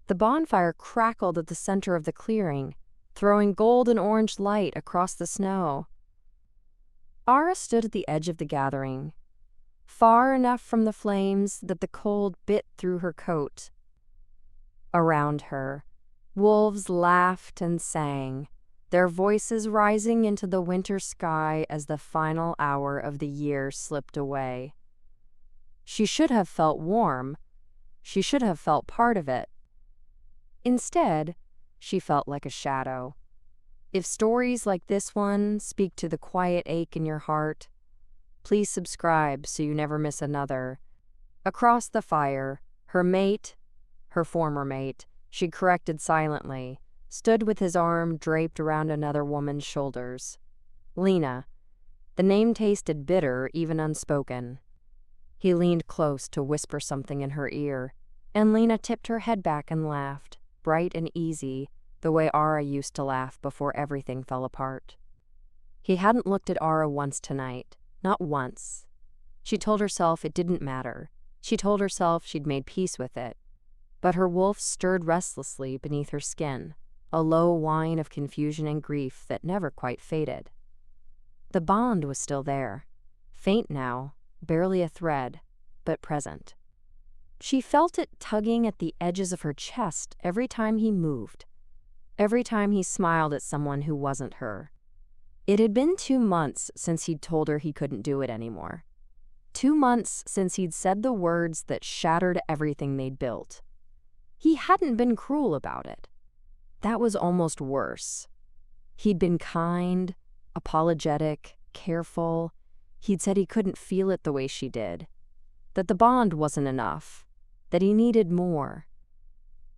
The bonfire crackled at the center of the clearing, throwing gold and orange light across the snow. Ara stood at the edge of the gathering, far enough from the flames that the cold bit through her coat. Around her, wolves laughed and sang, their voices rising into the winter sky as the final hour of the year slipped away. She should have felt warm. She should have felt part of it. Instead, she felt like a shadow. If stories like this one speak to the quiet ache in your heart, please subscribe so you never miss another. Across the fire, her mate, her former mate, she corrected silently, stood with his arm draped around another woman's shoulders. Lena. The name tasted bitter, even unspoken. He leaned close to whisper something in her ear, and Lena tipped her head back and laughed, bright and easy, the way Ara used to laugh before everything fell apart. He hadn't looked at Ara once tonight, not once. She told herself it didn't matter. She told herself she'd made peace with it. But her wolf stirred restlessly beneath her skin, a low whine of confusion and grief that never quite faded. The bond was still there, faint now, barely a thread, but present. She felt it tugging at the edges of her chest every time he moved, every time he smiled at someone who wasn't her. It had been 2 months since he'd told her he couldn't do it anymore. 2 months since he'd said the words that shattered everything they'd built. He hadn't been cruel about it. That was almost worse. He'd been kind, apologetic, careful. He'd said he couldn't feel it the way she did, that the bond wasn't enough, that he needed more.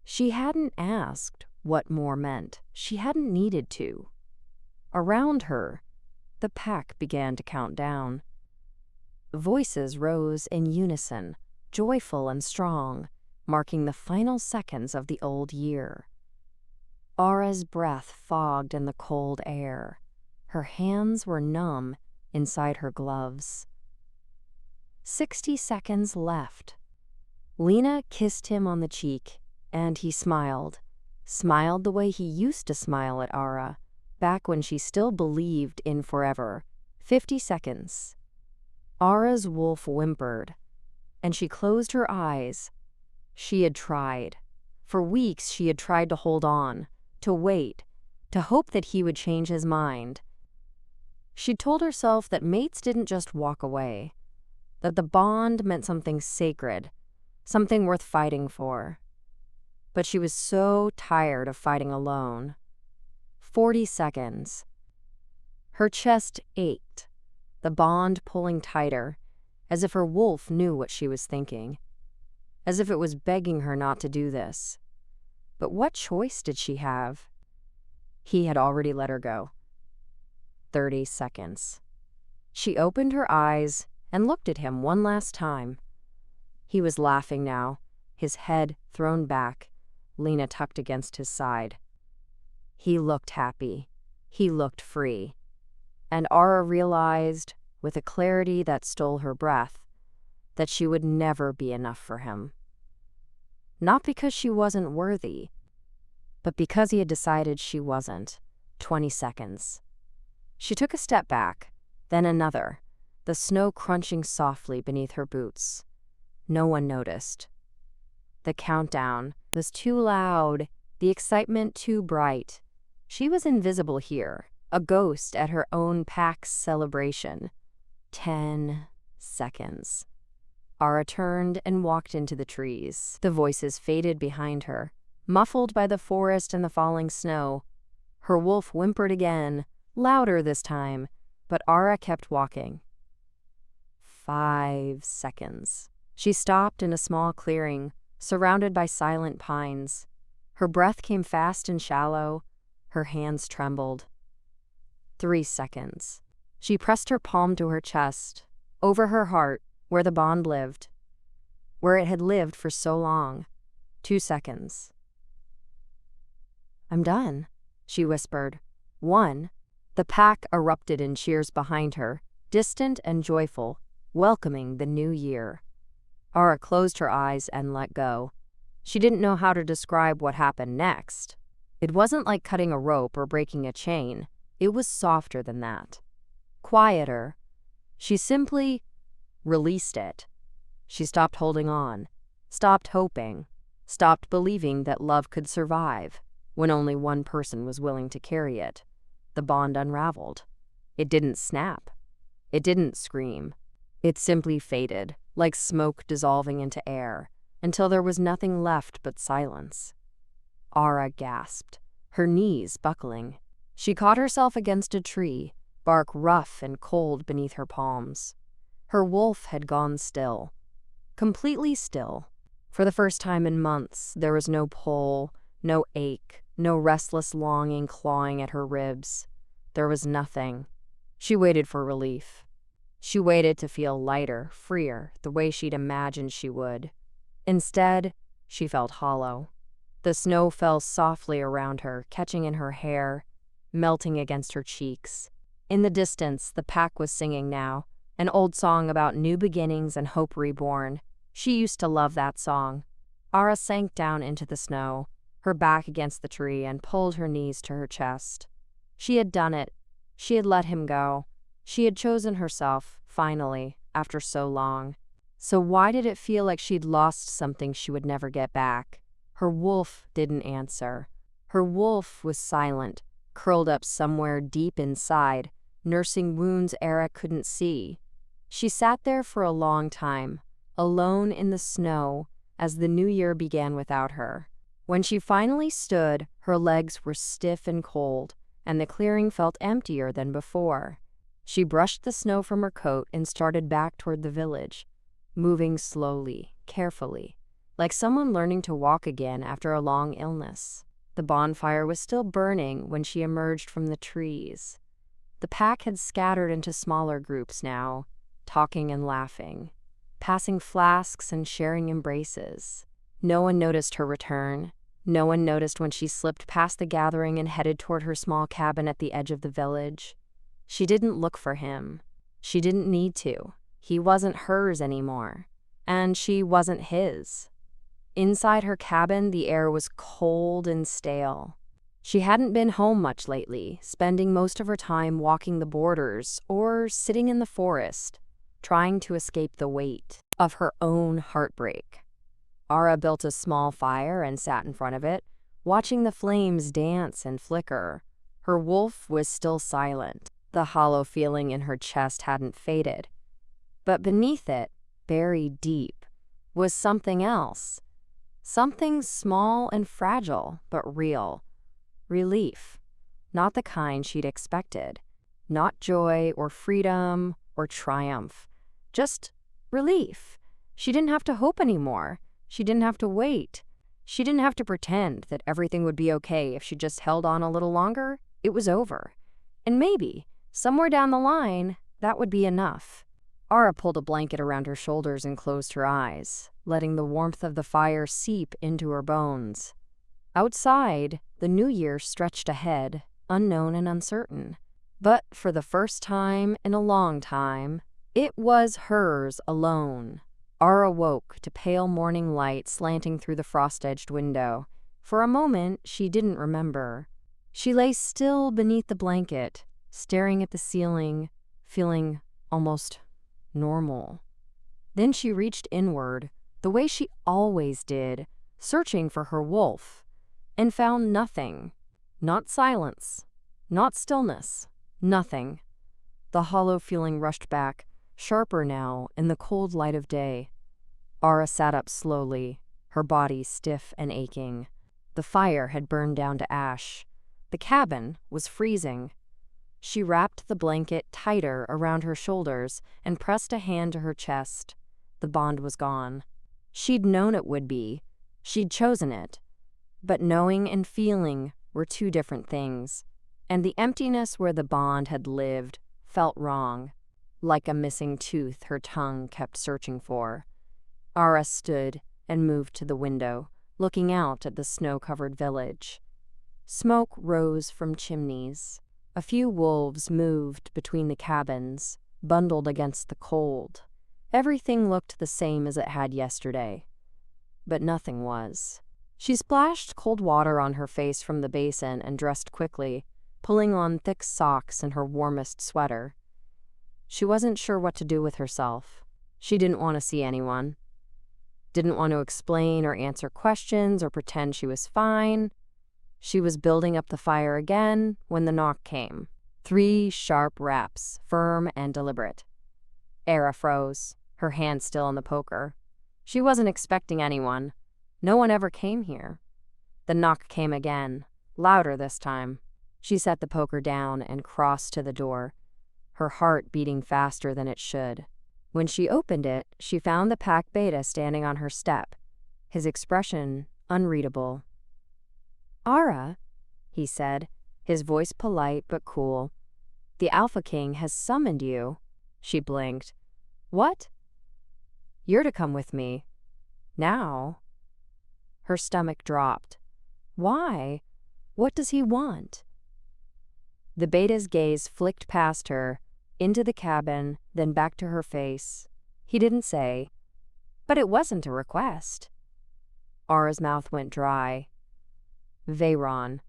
She hadn't asked what more meant. She hadn't needed to. Around her, the pack began to count down. Voices rose in unison, joyful and strong, marking the final seconds of the old year. Ara's breath fogged in the cold air. Her hands were numb inside her gloves. 60 seconds left. Lena kissed him on the cheek, and he smiled the way he used to smile at Ara, back when she still believed in forever. 50 seconds. Ara's wolf whimpered, and she closed her eyes. She had tried. For weeks she had tried to hold on, to wait, to hope that he would change his mind. She told herself that mates didn't just walk away, that the bond meant something sacred, something worth fighting for. But she was so tired of fighting alone. 40 seconds. Her chest ached, the bond pulling tighter, as if her wolf knew what she was thinking, as if it was begging her not to do this. But what choice did she have? He had already let her go. 30 seconds. She opened her eyes and looked at him one last time. He was laughing now, his head thrown back, Lena tucked against his side. He looked happy. He looked free. And Ara realized, with a clarity that stole her breath, that she would never be enough for him. Not because she wasn't worthy, but because he had decided she wasn't. 20 seconds. She took a step back, then another, the snow crunching softly beneath her boots. No one noticed. The countdown was too loud, the excitement too bright. She was invisible here, a ghost at her own pack's celebration. 10 seconds. Ara turned and walked into the trees. The voices faded behind her, muffled by the forest and the falling snow. Her wolf whimpered again, louder this time, but Ara kept walking. 5 seconds. She stopped in a small clearing, surrounded by silent pines. Her breath came fast and shallow. Her hands trembled. 3 seconds. She pressed her palm to her chest, over her heart, where the bond lived, where it had lived for so long. 2 seconds. "I'm done," she whispered. 1. The pack erupted in cheers behind her, distant and joyful, welcoming the new year. Ara closed her eyes and let go. She didn't know how to describe what happened next. It wasn't like cutting a rope or breaking a chain. It was softer than that. Quieter. She simply released it. She stopped holding on, stopped hoping, stopped believing that love could survive when only one person was willing to carry it. The bond unraveled. It didn't snap. It didn't scream. It simply faded, like smoke dissolving into air, until there was nothing left but silence. Ara gasped, her knees buckling. She caught herself against a tree, bark rough and cold beneath her palms. Her wolf had gone still. Completely still. For the first time in months, there was no pull, no ache, no restless longing clawing at her ribs. There was nothing. She waited for relief. She waited to feel lighter, freer, the way she'd imagined she would. Instead, she felt hollow. The snow fell softly around her, catching in her hair, melting against her cheeks. In the distance, the pack was singing now, an old song about new beginnings and hope reborn. She used to love that song. Ara sank down into the snow, her back against the tree, and pulled her knees to her chest. She had done it. She had let him go. She had chosen herself, finally, after so long. So why did it feel like she'd lost something she would never get back? Her wolf didn't answer. Her wolf was silent, curled up somewhere deep inside, nursing wounds Ara couldn't see. She sat there for a long time, alone in the snow, as the new year began without her. When she finally stood, her legs were stiff and cold, and the clearing felt emptier than before. She brushed the snow from her coat and started back toward the village, moving slowly, carefully, like someone learning to walk again after a long illness. The bonfire was still burning when she emerged from the trees. The pack had scattered into smaller groups now, talking and laughing, passing flasks and sharing embraces. No one noticed her return. No one noticed when she slipped past the gathering and headed toward her small cabin at the edge of the village. She didn't look for him. She didn't need to. He wasn't hers anymore, and she wasn't his. Inside her cabin, the air was cold and stale. She hadn't been home much lately, spending most of her time walking the borders or sitting in the forest, trying to escape the weight of her own heartbreak. Ara built a small fire and sat in front of it, watching the flames dance and flicker. Her wolf was still silent. The hollow feeling in her chest hadn't faded. But beneath it, buried deep, was something else. Something small and fragile, but real. Relief. Not the kind she'd expected. Not joy or freedom or triumph. Just relief. She didn't have to hope anymore. She didn't have to wait. She didn't have to pretend that everything would be okay if she just held on a little longer. It was over. And maybe, somewhere down the line, that would be enough. Ara pulled a blanket around her shoulders and closed her eyes, letting the warmth of the fire seep into her bones. Outside, the new year stretched ahead, unknown and uncertain. But for the first time in a long time, it was hers alone. Ara woke to pale morning light slanting through the frost-edged window. For a moment, she didn't remember. She lay still beneath the blanket, staring at the ceiling, feeling almost normal. Then she reached inward, the way she always did, searching for her wolf, and found nothing. Not silence, not stillness, nothing. The hollow feeling rushed back, sharper now in the cold light of day. Ara sat up slowly, her body stiff and aching. The fire had burned down to ash. The cabin was freezing. She wrapped the blanket tighter around her shoulders and pressed a hand to her chest. The bond was gone. She'd known it would be. She'd chosen it. But knowing and feeling were two different things, and the emptiness where the bond had lived felt wrong, like a missing tooth her tongue kept searching for. Ara stood and moved to the window, looking out at the snow-covered village. Smoke rose from chimneys. A few wolves moved between the cabins, bundled against the cold. Everything looked the same as it had yesterday. but nothing was. She splashed cold water on her face from the basin and dressed quickly, pulling on thick socks and her warmest sweater. She wasn't sure what to do with herself. She didn't want to see anyone. Didn't want to explain or answer questions or pretend she was fine. She was building up the fire again when the knock came. 3 sharp raps, firm and deliberate. Era froze, her hand still on the poker. She wasn't expecting anyone. No one ever came here. The knock came again, louder this time. She set the poker down and crossed to the door, her heart beating faster than it should. When she opened it, she found the pack beta standing on her step, his expression unreadable. "Ara," he said, his voice polite but cool. "The Alpha King has summoned you." She blinked. "What?" "You're to come with me. Now." Her stomach dropped. "Why? What does he want?" The beta's gaze flicked past her, into the cabin, then back to her face. He didn't say, "But it wasn't a request." Ara's mouth went dry. Veyron.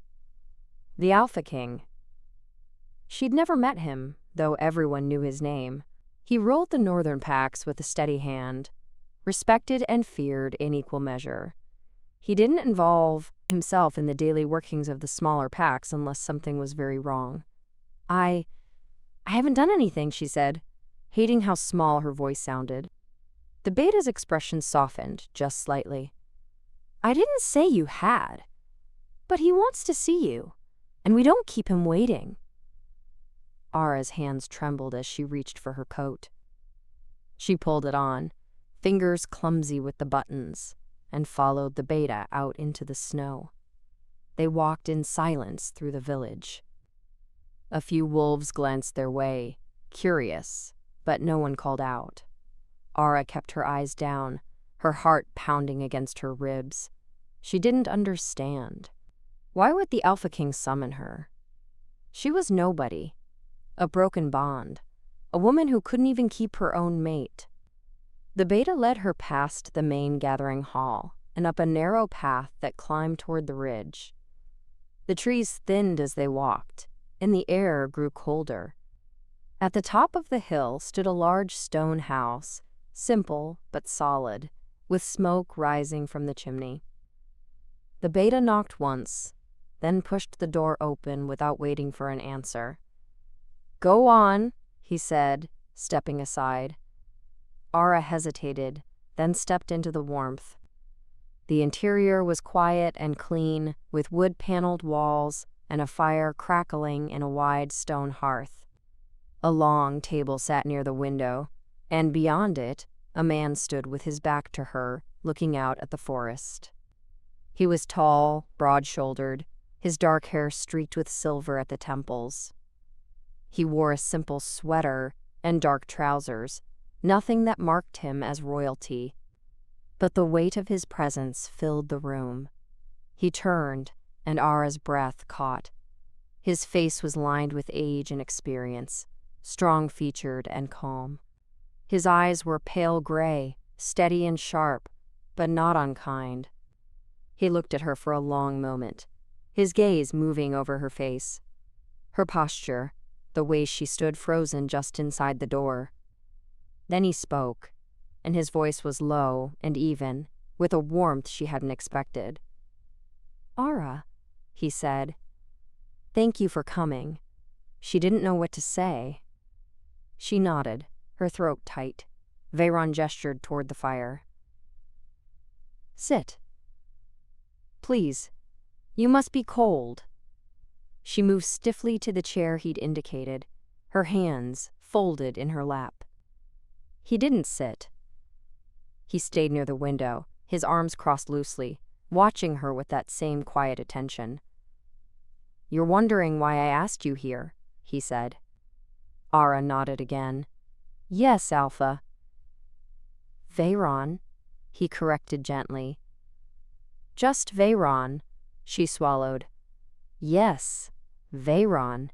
The Alpha King. She'd never met him, though everyone knew his name. He ruled the northern packs with a steady hand, respected and feared in equal measure. He didn't involve himself in the daily workings of the smaller packs unless something was very wrong. I haven't done anything," she said, hating how small her voice sounded. The beta's expression softened just slightly. "I didn't say you had. But he wants to see you, and we don't keep him waiting." Ara's hands trembled as she reached for her coat. She pulled it on, fingers clumsy with the buttons, and followed the beta out into the snow. They walked in silence through the village. A few wolves glanced their way, curious, but no one called out. Ara kept her eyes down, her heart pounding against her ribs. She didn't understand. Why would the Alpha King summon her? She was nobody, a broken bond, a woman who couldn't even keep her own mate. The beta led her past the main gathering hall and up a narrow path that climbed toward the ridge. The trees thinned as they walked, and the air grew colder. At the top of the hill stood a large stone house, simple but solid, with smoke rising from the chimney. The beta knocked once, then pushed the door open without waiting for an answer. "Go on," he said, stepping aside. Ara hesitated, then stepped into the warmth. The interior was quiet and clean, with wood-paneled walls and a fire crackling in a wide stone hearth. A long table sat near the window, and beyond it, a man stood with his back to her, looking out at the forest. He was tall, broad-shouldered, his dark hair streaked with silver at the temples. He wore a simple sweater and dark trousers, nothing that marked him as royalty. But the weight of his presence filled the room. He turned, and Ara's breath caught. His face was lined with age and experience, strong-featured and calm. His eyes were pale gray, steady and sharp, but not unkind. He looked at her for a long moment, his gaze moving over her face. Her posture, the way she stood frozen just inside the door. Then he spoke, and his voice was low and even, with a warmth she hadn't expected. "Ara," he said, "thank you for coming." She didn't know what to say. She nodded, her throat tight. Veyron gestured toward the fire. "Sit. Please. You must be cold." She moved stiffly to the chair he'd indicated, her hands folded in her lap. He didn't sit. He stayed near the window, his arms crossed loosely, watching her with that same quiet attention. "You're wondering why I asked you here," he said. Ara nodded again. "Yes, Alpha." "Veyron," he corrected gently. "Just Veyron," she swallowed. "Yes, Veyron."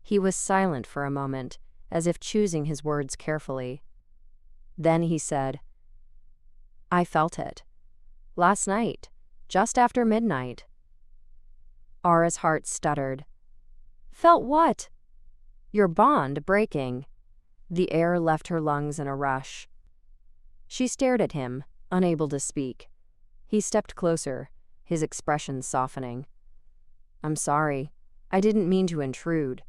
He was silent for a moment, as if choosing his words carefully. Then he said, "I felt it. Last night, just after midnight. Ara's heart stuttered. Felt what? Your bond breaking. The air left her lungs in a rush. She stared at him, unable to speak. He stepped closer, his expression softening. I'm sorry. I didn't mean to intrude.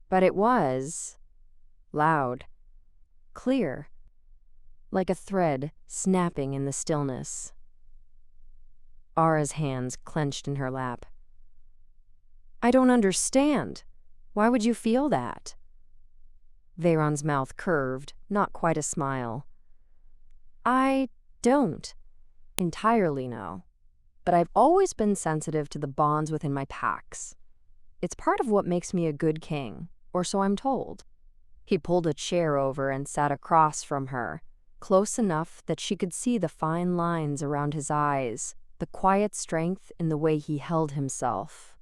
But it was loud, clear, like a thread snapping in the stillness. Ara's hands clenched in her lap. I don't understand. Why would you feel that? Veyron's mouth curved, not quite a smile. I don't entirely know, but I've always been sensitive to the bonds within my packs. It's part of what makes me a good king, or so I'm told. He pulled a chair over and sat across from her, close enough that she could see the fine lines around his eyes, the quiet strength in the way he held himself.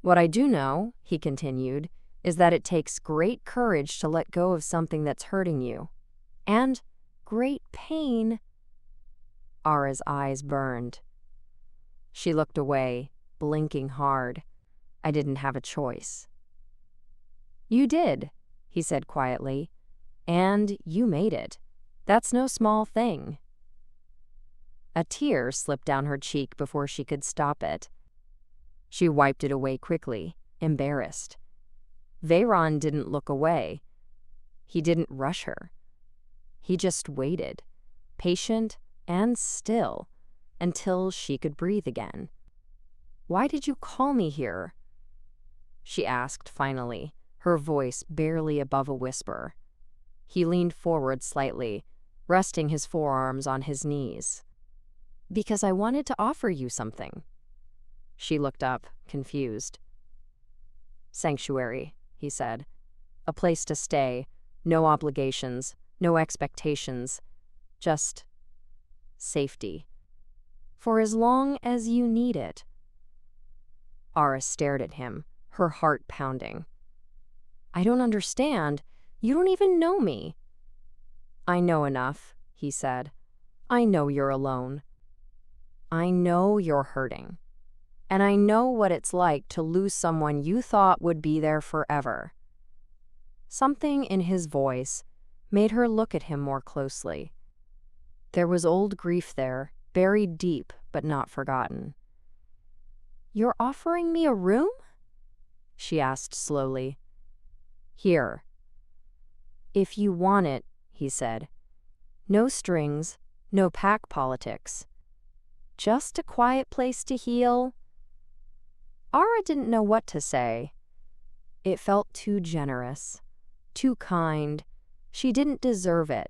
What I do know, he continued, is that it takes great courage to let go of something that's hurting you. And great pain. Ara's eyes burned. She looked away, blinking hard. I didn't have a choice. You did, he said quietly, and you made it. That's no small thing. A tear slipped down her cheek before she could stop it. She wiped it away quickly, embarrassed. Veyron didn't look away. He didn't rush her. He just waited, patient and still, until she could breathe again. Why did you call me here? She asked finally, her voice barely above a whisper. He leaned forward slightly, resting his forearms on his knees. Because I wanted to offer you something. She looked up, confused. Sanctuary, he said. A place to stay, no obligations, no expectations, just safety. For as long as you need it. Ara stared at him, her heart pounding. I don't understand. You don't even know me. I know enough, he said. I know you're alone. I know you're hurting. And I know what it's like to lose someone you thought would be there forever. Something in his voice made her look at him more closely. There was old grief there, buried deep but not forgotten. You're offering me a room? She asked slowly. Here. If you want it, he said. No strings, no pack politics. Just a quiet place to heal. Ara didn't know what to say. It felt too generous, too kind. She didn't deserve it.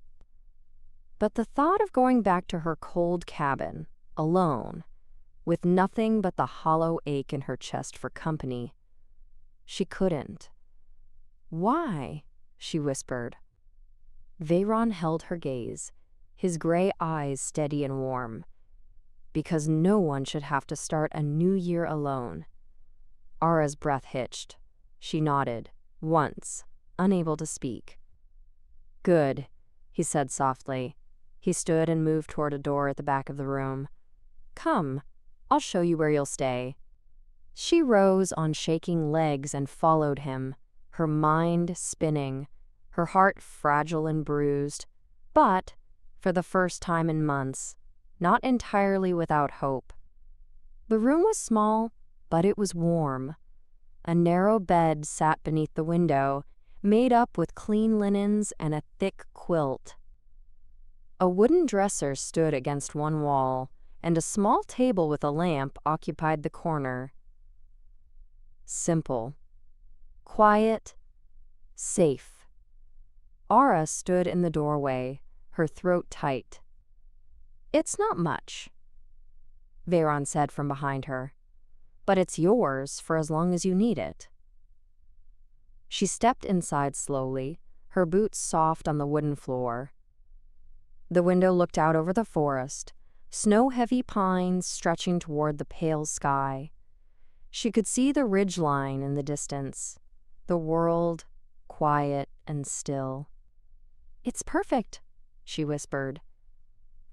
But the thought of going back to her cold cabin, alone, with nothing but the hollow ache in her chest for company, she couldn't. Why? She whispered. Veyron held her gaze, his gray eyes steady and warm. Because no one should have to start a new year alone. Ara's breath hitched. She nodded, once, unable to speak. Good, he said softly. He stood and moved toward a door at the back of the room. Come, I'll show you where you'll stay. She rose on shaking legs and followed him, her mind spinning, her heart fragile and bruised, but, for the first time in months, not entirely without hope. The room was small, but it was warm. A narrow bed sat beneath the window, made up with clean linens and a thick quilt. A wooden dresser stood against one wall, and a small table with a lamp occupied the corner. Simple. Quiet. Safe. Ara stood in the doorway, her throat tight. It's not much, Veyron said from behind her, but it's yours for as long as you need it. She stepped inside slowly, her boots soft on the wooden floor. The window looked out over the forest, snow-heavy pines stretching toward the pale sky. She could see the ridgeline in the distance, the world quiet and still. It's perfect, she whispered.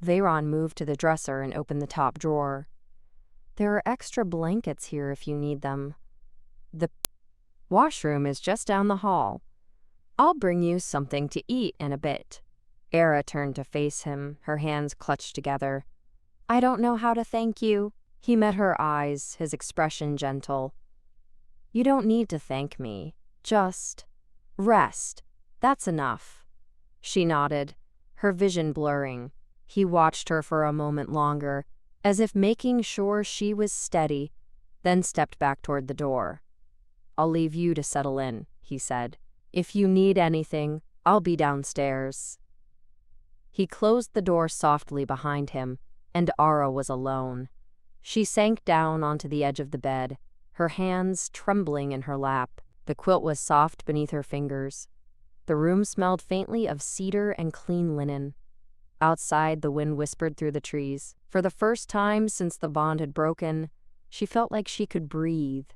Veyron moved to the dresser and opened the top drawer. There are extra blankets here if you need them. The washroom is just down the hall. I'll bring you something to eat in a bit. Era turned to face him, her hands clutched together. I don't know how to thank you. He met her eyes, his expression gentle. You don't need to thank me. Just rest. That's enough. She nodded, her vision blurring. He watched her for a moment longer, as if making sure she was steady, then stepped back toward the door. I'll leave you to settle in, he said. If you need anything, I'll be downstairs. He closed the door softly behind him, and Ara was alone. She sank down onto the edge of the bed, her hands trembling in her lap. The quilt was soft beneath her fingers. The room smelled faintly of cedar and clean linen. Outside, the wind whispered through the trees. For the first time since the bond had broken, she felt like she could breathe.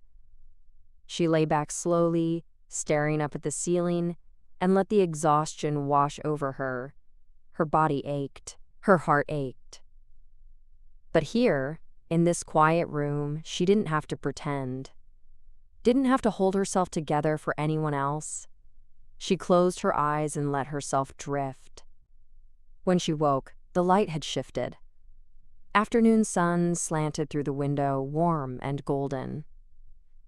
She lay back slowly, staring up at the ceiling, and let the exhaustion wash over her. Her body ached. Her heart ached. But here, in this quiet room, she didn't have to pretend. Didn't have to hold herself together for anyone else. She closed her eyes and let herself drift. When she woke, the light had shifted. Afternoon sun slanted through the window, warm and golden.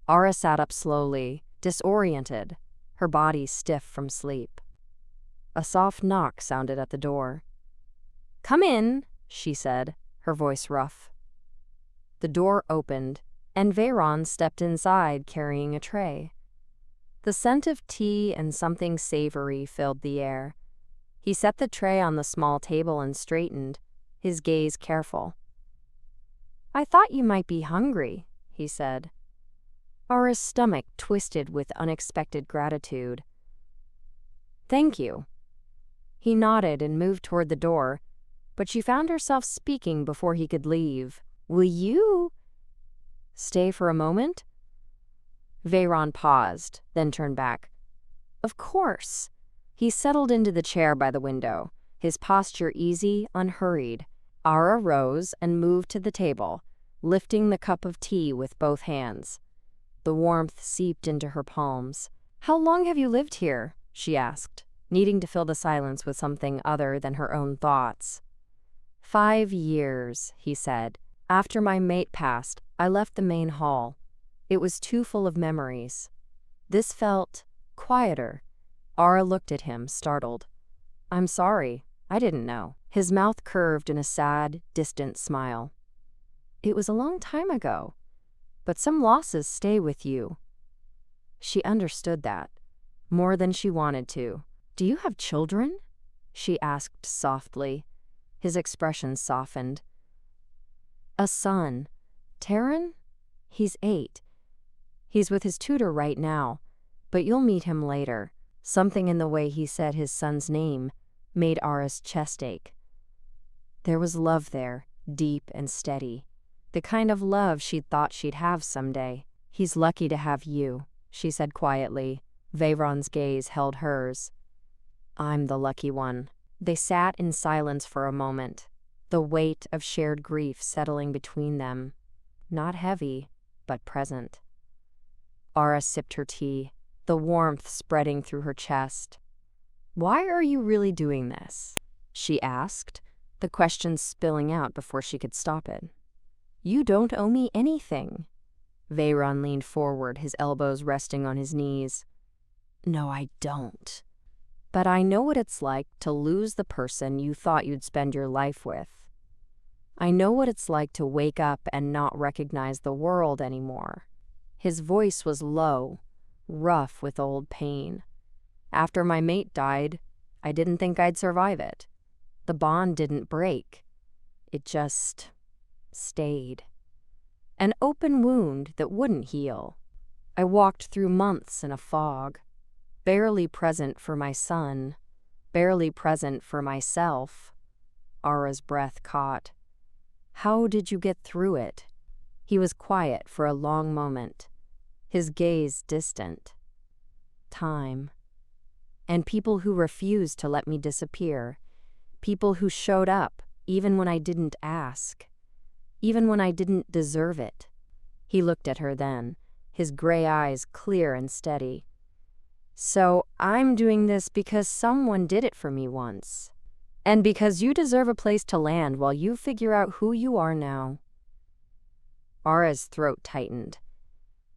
Ara sat up slowly, disoriented, her body stiff from sleep. A soft knock sounded at the door. Come in, she said, her voice rough. The door opened, and Veyron stepped inside carrying a tray. The scent of tea and something savory filled the air. He set the tray on the small table and straightened, his gaze careful. I thought you might be hungry, he said. Ara's stomach twisted with unexpected gratitude. Thank you. He nodded and moved toward the door, but she found herself speaking before he could leave. Will you stay for a moment? Veyron paused, then turned back. Of course. He settled into the chair by the window, his posture easy, unhurried. Ara rose and moved to the table, lifting the cup of tea with both hands. The warmth seeped into her palms. How long have you lived here? She asked, needing to fill the silence with something other than her own thoughts. 5 years, he said. After my mate passed, I left the main hall. It was too full of memories. This felt quieter. Ara looked at him, startled. I'm sorry, I didn't know. His mouth curved in a sad, distant smile. It was a long time ago, but some losses stay with you. She understood that, more than she wanted to. Do you have children? She asked softly. His expression softened. A son. Taryn? He's 8. He's with his tutor right now, but you'll meet him later. Something in the way he said his son's name made Ara's chest ache. There was love there, deep and steady. The kind of love she'd thought she'd have someday. He's lucky to have you, she said quietly. Veyron's gaze held hers. I'm the lucky one. They sat in silence for a moment, the weight of shared grief settling between them. Not heavy, but present. Ara sipped her tea, the warmth spreading through her chest. Why are you really doing this? She asked, the question spilling out before she could stop it. You don't owe me anything. Veyron leaned forward, his elbows resting on his knees. No, I don't. But I know what it's like to lose the person you thought you'd spend your life with. I know what it's like to wake up and not recognize the world anymore. His voice was low, rough with old pain. After my mate died, I didn't think I'd survive it. The bond didn't break. It just stayed. An open wound that wouldn't heal. I walked through months in a fog, barely present for my son, barely present for myself. Ara's breath caught. How did you get through it? He was quiet for a long moment, his gaze distant. Time. And people who refused to let me disappear. People who showed up, even when I didn't ask, even when I didn't deserve it. He looked at her then, his gray eyes clear and steady. So I'm doing this because someone did it for me once. And because you deserve a place to land while you figure out who you are now. Ara's throat tightened.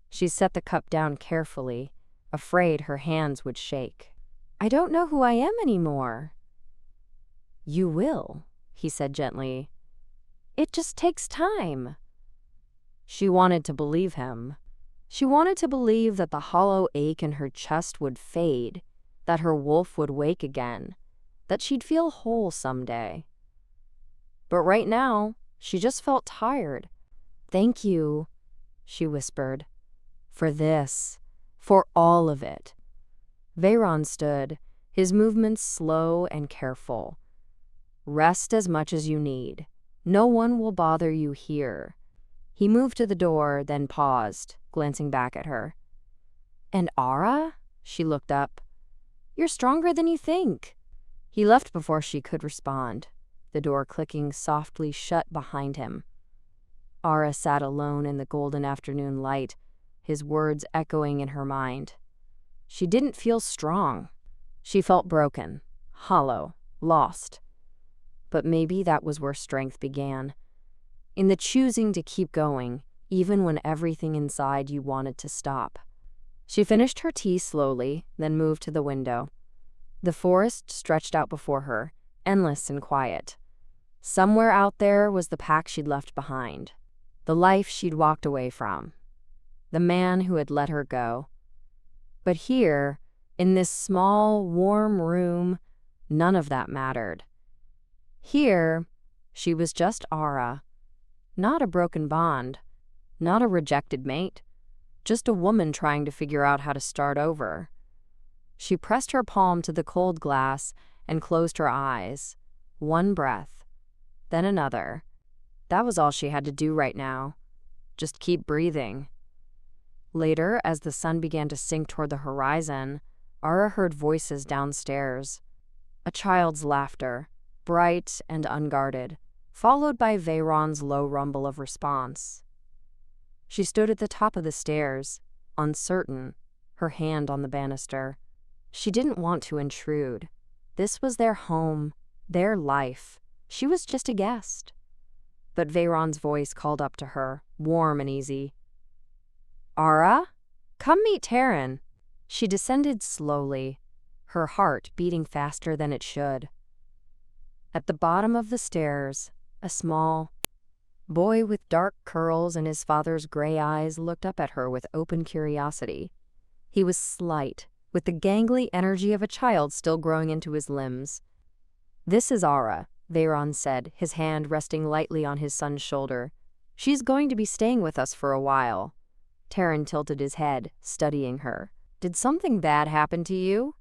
She set the cup down carefully, afraid her hands would shake. I don't know who I am anymore. You will, he said gently. It just takes time. She wanted to believe him. She wanted to believe that the hollow ache in her chest would fade, that her wolf would wake again, that she'd feel whole someday. But right now, she just felt tired. Thank you, she whispered, for this, for all of it. Veyron stood, his movements slow and careful. Rest as much as you need. No one will bother you here. He moved to the door, then paused, glancing back at her. And Ara? She looked up. You're stronger than you think. He left before she could respond, the door clicking softly shut behind him. Ara sat alone in the golden afternoon light, his words echoing in her mind. She didn't feel strong. She felt broken, hollow, lost. But maybe that was where strength began. In the choosing to keep going, even when everything inside you wanted to stop. She finished her tea slowly, then moved to the window. The forest stretched out before her, endless and quiet. Somewhere out there was the pack she'd left behind, the life she'd walked away from, the man who had let her go. But here, in this small, warm room, none of that mattered. Here, she was just Ara. Not a broken bond, not a rejected mate, just a woman trying to figure out how to start over. She pressed her palm to the cold glass and closed her eyes. One breath, then another. That was all she had to do right now. Just keep breathing. Later, as the sun began to sink toward the horizon, Ara heard voices downstairs. A child's laughter, bright and unguarded, followed by Veyron's low rumble of response. She stood at the top of the stairs, uncertain, her hand on the banister. She didn't want to intrude. This was their home, their life. She was just a guest. But Veyron's voice called up to her, warm and easy. Ara, come meet Taryn. She descended slowly, her heart beating faster than it should. At the bottom of the stairs, a small boy with dark curls and his father's gray eyes looked up at her with open curiosity. He was slight, with the gangly energy of a child still growing into his limbs. This is Ara, Veyron said, his hand resting lightly on his son's shoulder. She's going to be staying with us for a while. Taryn tilted his head, studying her. Did something bad happen to you?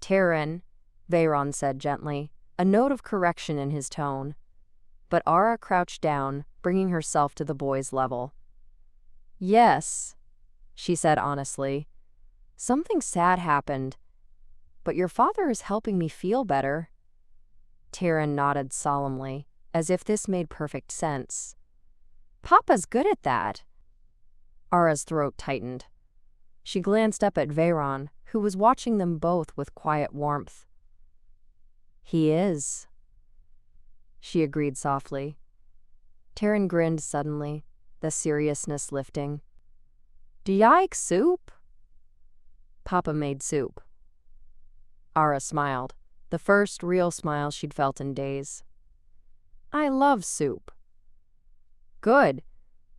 Taryn, Veyron said gently, a note of correction in his tone. But Ara crouched down, bringing herself to the boy's level. Yes, she said honestly. Something sad happened, but your father is helping me feel better. Taryn nodded solemnly, as if this made perfect sense. Papa's good at that. Ara's throat tightened. She glanced up at Veyron, who was watching them both with quiet warmth. He is, she agreed softly. Taryn grinned suddenly, the seriousness lifting. Do you like soup? Papa made soup. Ara smiled, the first real smile she'd felt in days. I love soup. Good,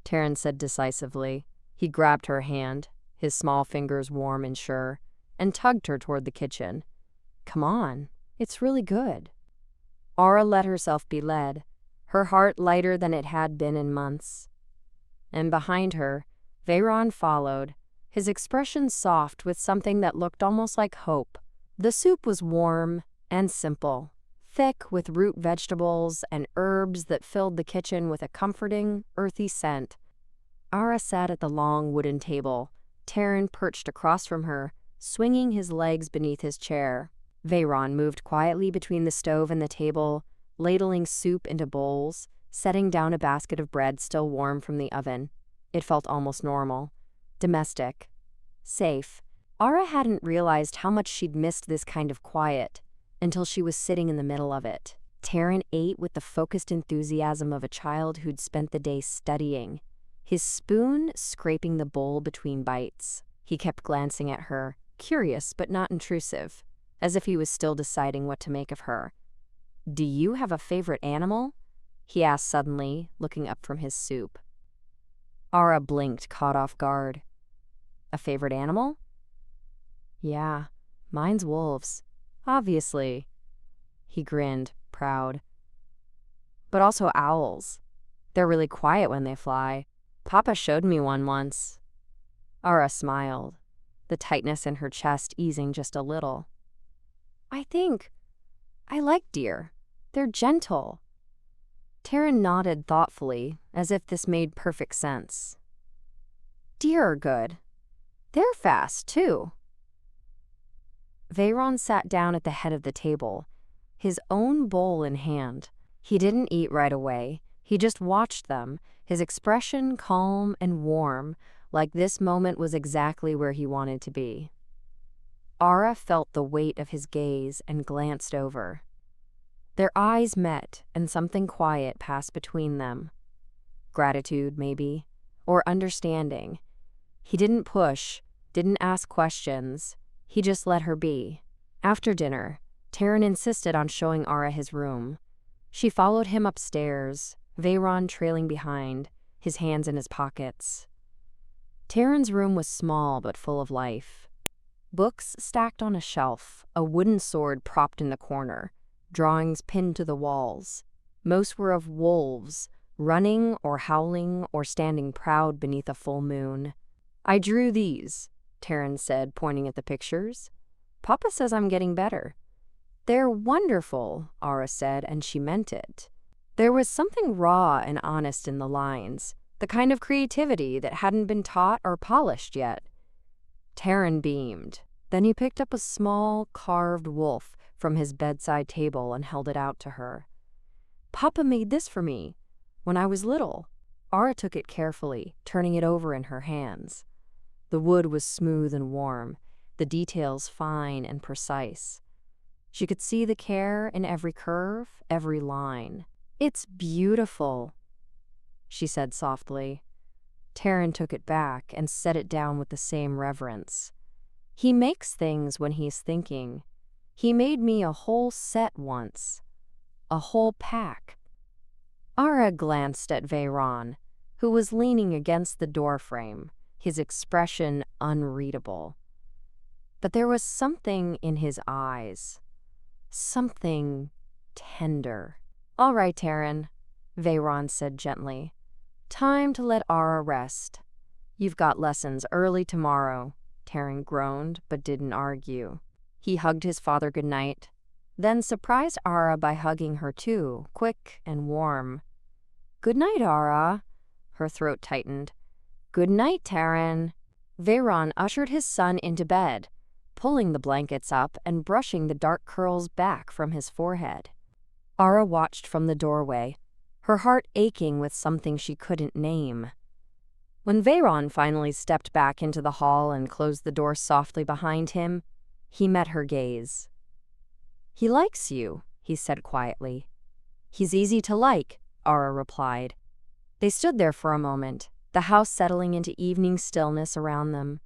Taryn said decisively. He grabbed her hand, his small fingers warm and sure, and tugged her toward the kitchen. Come on, it's really good. Ara let herself be led, her heart lighter than it had been in months. And behind her, Veyron followed, his expression soft with something that looked almost like hope. The soup was warm and simple, thick with root vegetables and herbs that filled the kitchen with a comforting, earthy scent. Ara sat at the long wooden table, Taryn perched across from her, swinging his legs beneath his chair. Veyron moved quietly between the stove and the table, ladling soup into bowls, setting down a basket of bread still warm from the oven. It felt almost normal, domestic, safe. Ara hadn't realized how much she'd missed this kind of quiet until she was sitting in the middle of it. Taryn ate with the focused enthusiasm of a child who'd spent the day studying, his spoon scraping the bowl between bites. He kept glancing at her, curious but not intrusive, as if he was still deciding what to make of her. "Do you have a favorite animal?" he asked suddenly, looking up from his soup. Ara blinked, caught off guard. "A favorite animal?" "Yeah, mine's wolves, obviously." He grinned, proud. "But also owls. They're really quiet when they fly. Papa showed me one once." Ara smiled, the tightness in her chest easing just a little. "I think I like deer. They're gentle." Taryn nodded thoughtfully, as if this made perfect sense. "Deer are good. They're fast, too." Veyron sat down at the head of the table, his own bowl in hand. He didn't eat right away. He just watched them, his expression calm and warm, like this moment was exactly where he wanted to be. Ara felt the weight of his gaze and glanced over. Their eyes met, and something quiet passed between them. Gratitude, maybe, or understanding. He didn't push, didn't ask questions. He just let her be. After dinner, Taryn insisted on showing Ara his room. She followed him upstairs, Veyron trailing behind, his hands in his pockets. Taryn's room was small but full of life. Books stacked on a shelf, a wooden sword propped in the corner, drawings pinned to the walls. Most were of wolves, running or howling or standing proud beneath a full moon. "I drew these," Taryn said, pointing at the pictures. "Papa says I'm getting better." "They're wonderful," Ara said, and she meant it. There was something raw and honest in the lines, the kind of creativity that hadn't been taught or polished yet. Taryn beamed. Then he picked up a small, carved wolf from his bedside table and held it out to her. "Papa made this for me when I was little." Ara took it carefully, turning it over in her hands. The wood was smooth and warm, the details fine and precise. She could see the care in every curve, every line. "It's beautiful," she said softly. Taryn took it back and set it down with the same reverence. "He makes things when he's thinking. He made me a whole set once. A whole pack." Ara glanced at Veyron, who was leaning against the doorframe, his expression unreadable. But there was something in his eyes. Something tender. "All right, Taryn," Veyron said gently. "Time to let Ara rest. You've got lessons early tomorrow." Taryn groaned, but didn't argue. He hugged his father goodnight, then surprised Ara by hugging her too, quick and warm. "Good night, Ara." Her throat tightened. "Good night, Taryn." Veyron ushered his son into bed, pulling the blankets up and brushing the dark curls back from his forehead. Ara watched from the doorway, her heart aching with something she couldn't name. When Veyron finally stepped back into the hall and closed the door softly behind him, he met her gaze. "He likes you," he said quietly. "He's easy to like," Ara replied. They stood there for a moment, the house settling into evening stillness around them.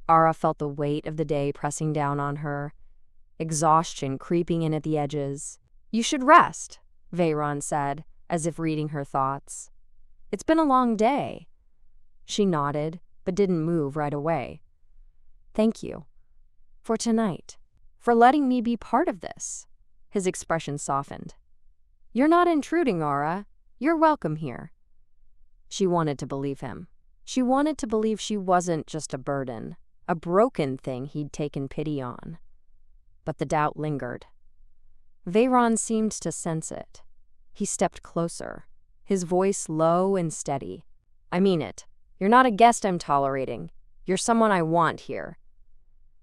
Ara felt the weight of the day pressing down on her, exhaustion creeping in at the edges. "You should rest," Veyron said, as if reading her thoughts. "It's been a long day." She nodded, but didn't move right away. "Thank you. For tonight. For letting me be part of this." His expression softened. "You're not intruding, Ara. You're welcome here." She wanted to believe him. She wanted to believe she wasn't just a burden, a broken thing he'd taken pity on. But the doubt lingered. Veyron seemed to sense it. He stepped closer, his voice low and steady. "I mean it. You're not a guest I'm tolerating. You're someone I want here."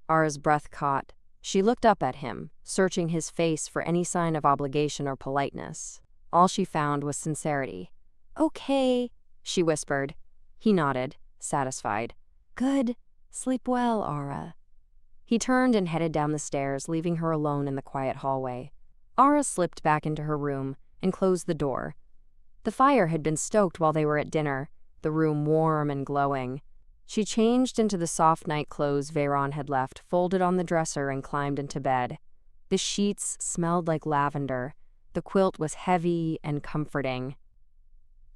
Ara's breath caught, She looked up at him, searching his face for any sign of obligation or politeness. All she found was sincerity. "Okay," she whispered. He nodded, satisfied. "Good. Sleep well, Ara." He turned and headed down the stairs, leaving her alone in the quiet hallway. Ara slipped back into her room and closed the door. The fire had been stoked while they were at dinner, the room warm and glowing. She changed into the soft night clothes Veyron had left, folded on the dresser, and climbed into bed. The sheets smelled like lavender. The quilt was heavy and comforting.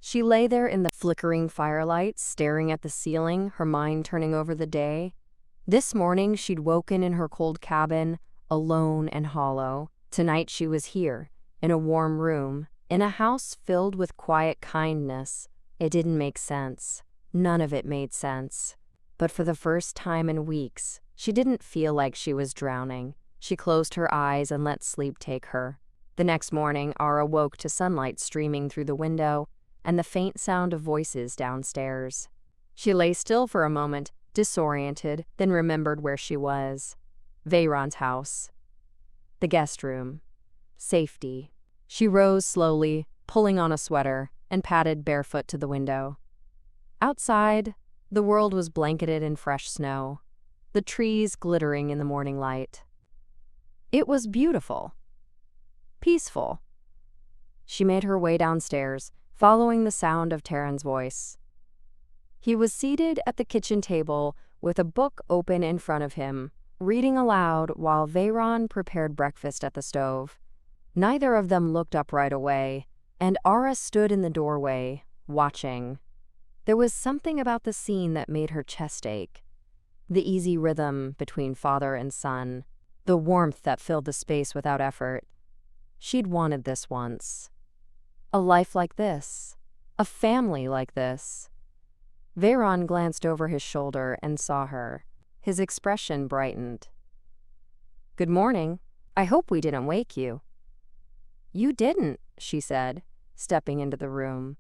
She lay there in the flickering firelight, staring at the ceiling, her mind turning over the day. This morning she'd woken in her cold cabin, alone and hollow. Tonight she was here, in a warm room, in a house filled with quiet kindness. It didn't make sense. None of it made sense. But for the first time in weeks, she didn't feel like she was drowning. She closed her eyes and let sleep take her. The next morning, Ara woke to sunlight streaming through the window and the faint sound of voices downstairs. She lay still for a moment, disoriented, then remembered where she was. Veyron's house. The guest room. Safety. She rose slowly, pulling on a sweater, and padded barefoot to the window. Outside, the world was blanketed in fresh snow, the trees glittering in the morning light. It was beautiful. Peaceful. She made her way downstairs, following the sound of Taryn's voice. He was seated at the kitchen table with a book open in front of him, reading aloud while Veyron prepared breakfast at the stove. Neither of them looked up right away, and Ara stood in the doorway, watching. There was something about the scene that made her chest ache. The easy rhythm between father and son, the warmth that filled the space without effort. She'd wanted this once. A life like this. A family like this. Veyron glanced over his shoulder and saw her. His expression brightened. "Good morning. I hope we didn't wake you." "You didn't," she said, stepping into the room.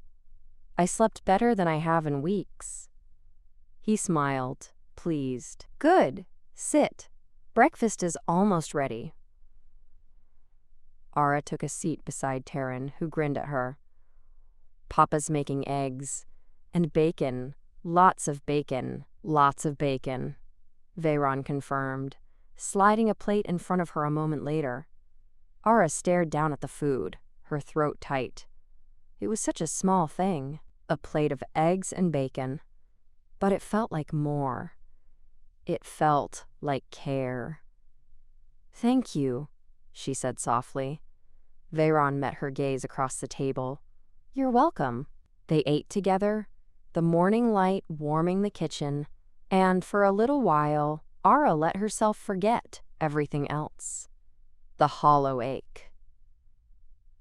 "I slept better than I have in weeks." He smiled, pleased. "Good. Sit. Breakfast is almost ready." Ara took a seat beside Taryn, who grinned at her. "Papa's making eggs. And bacon. Lots of bacon. Lots of bacon," Veyron confirmed, sliding a plate in front of her a moment later. Ara stared down at the food, her throat tight. It was such a small thing, a plate of eggs and bacon. But it felt like more. It felt like care. "Thank you," she said softly. Veyron met her gaze across the table. "You're welcome." They ate together, the morning light warming the kitchen, and for a little while, Ara let herself forget everything else. The hollow ache.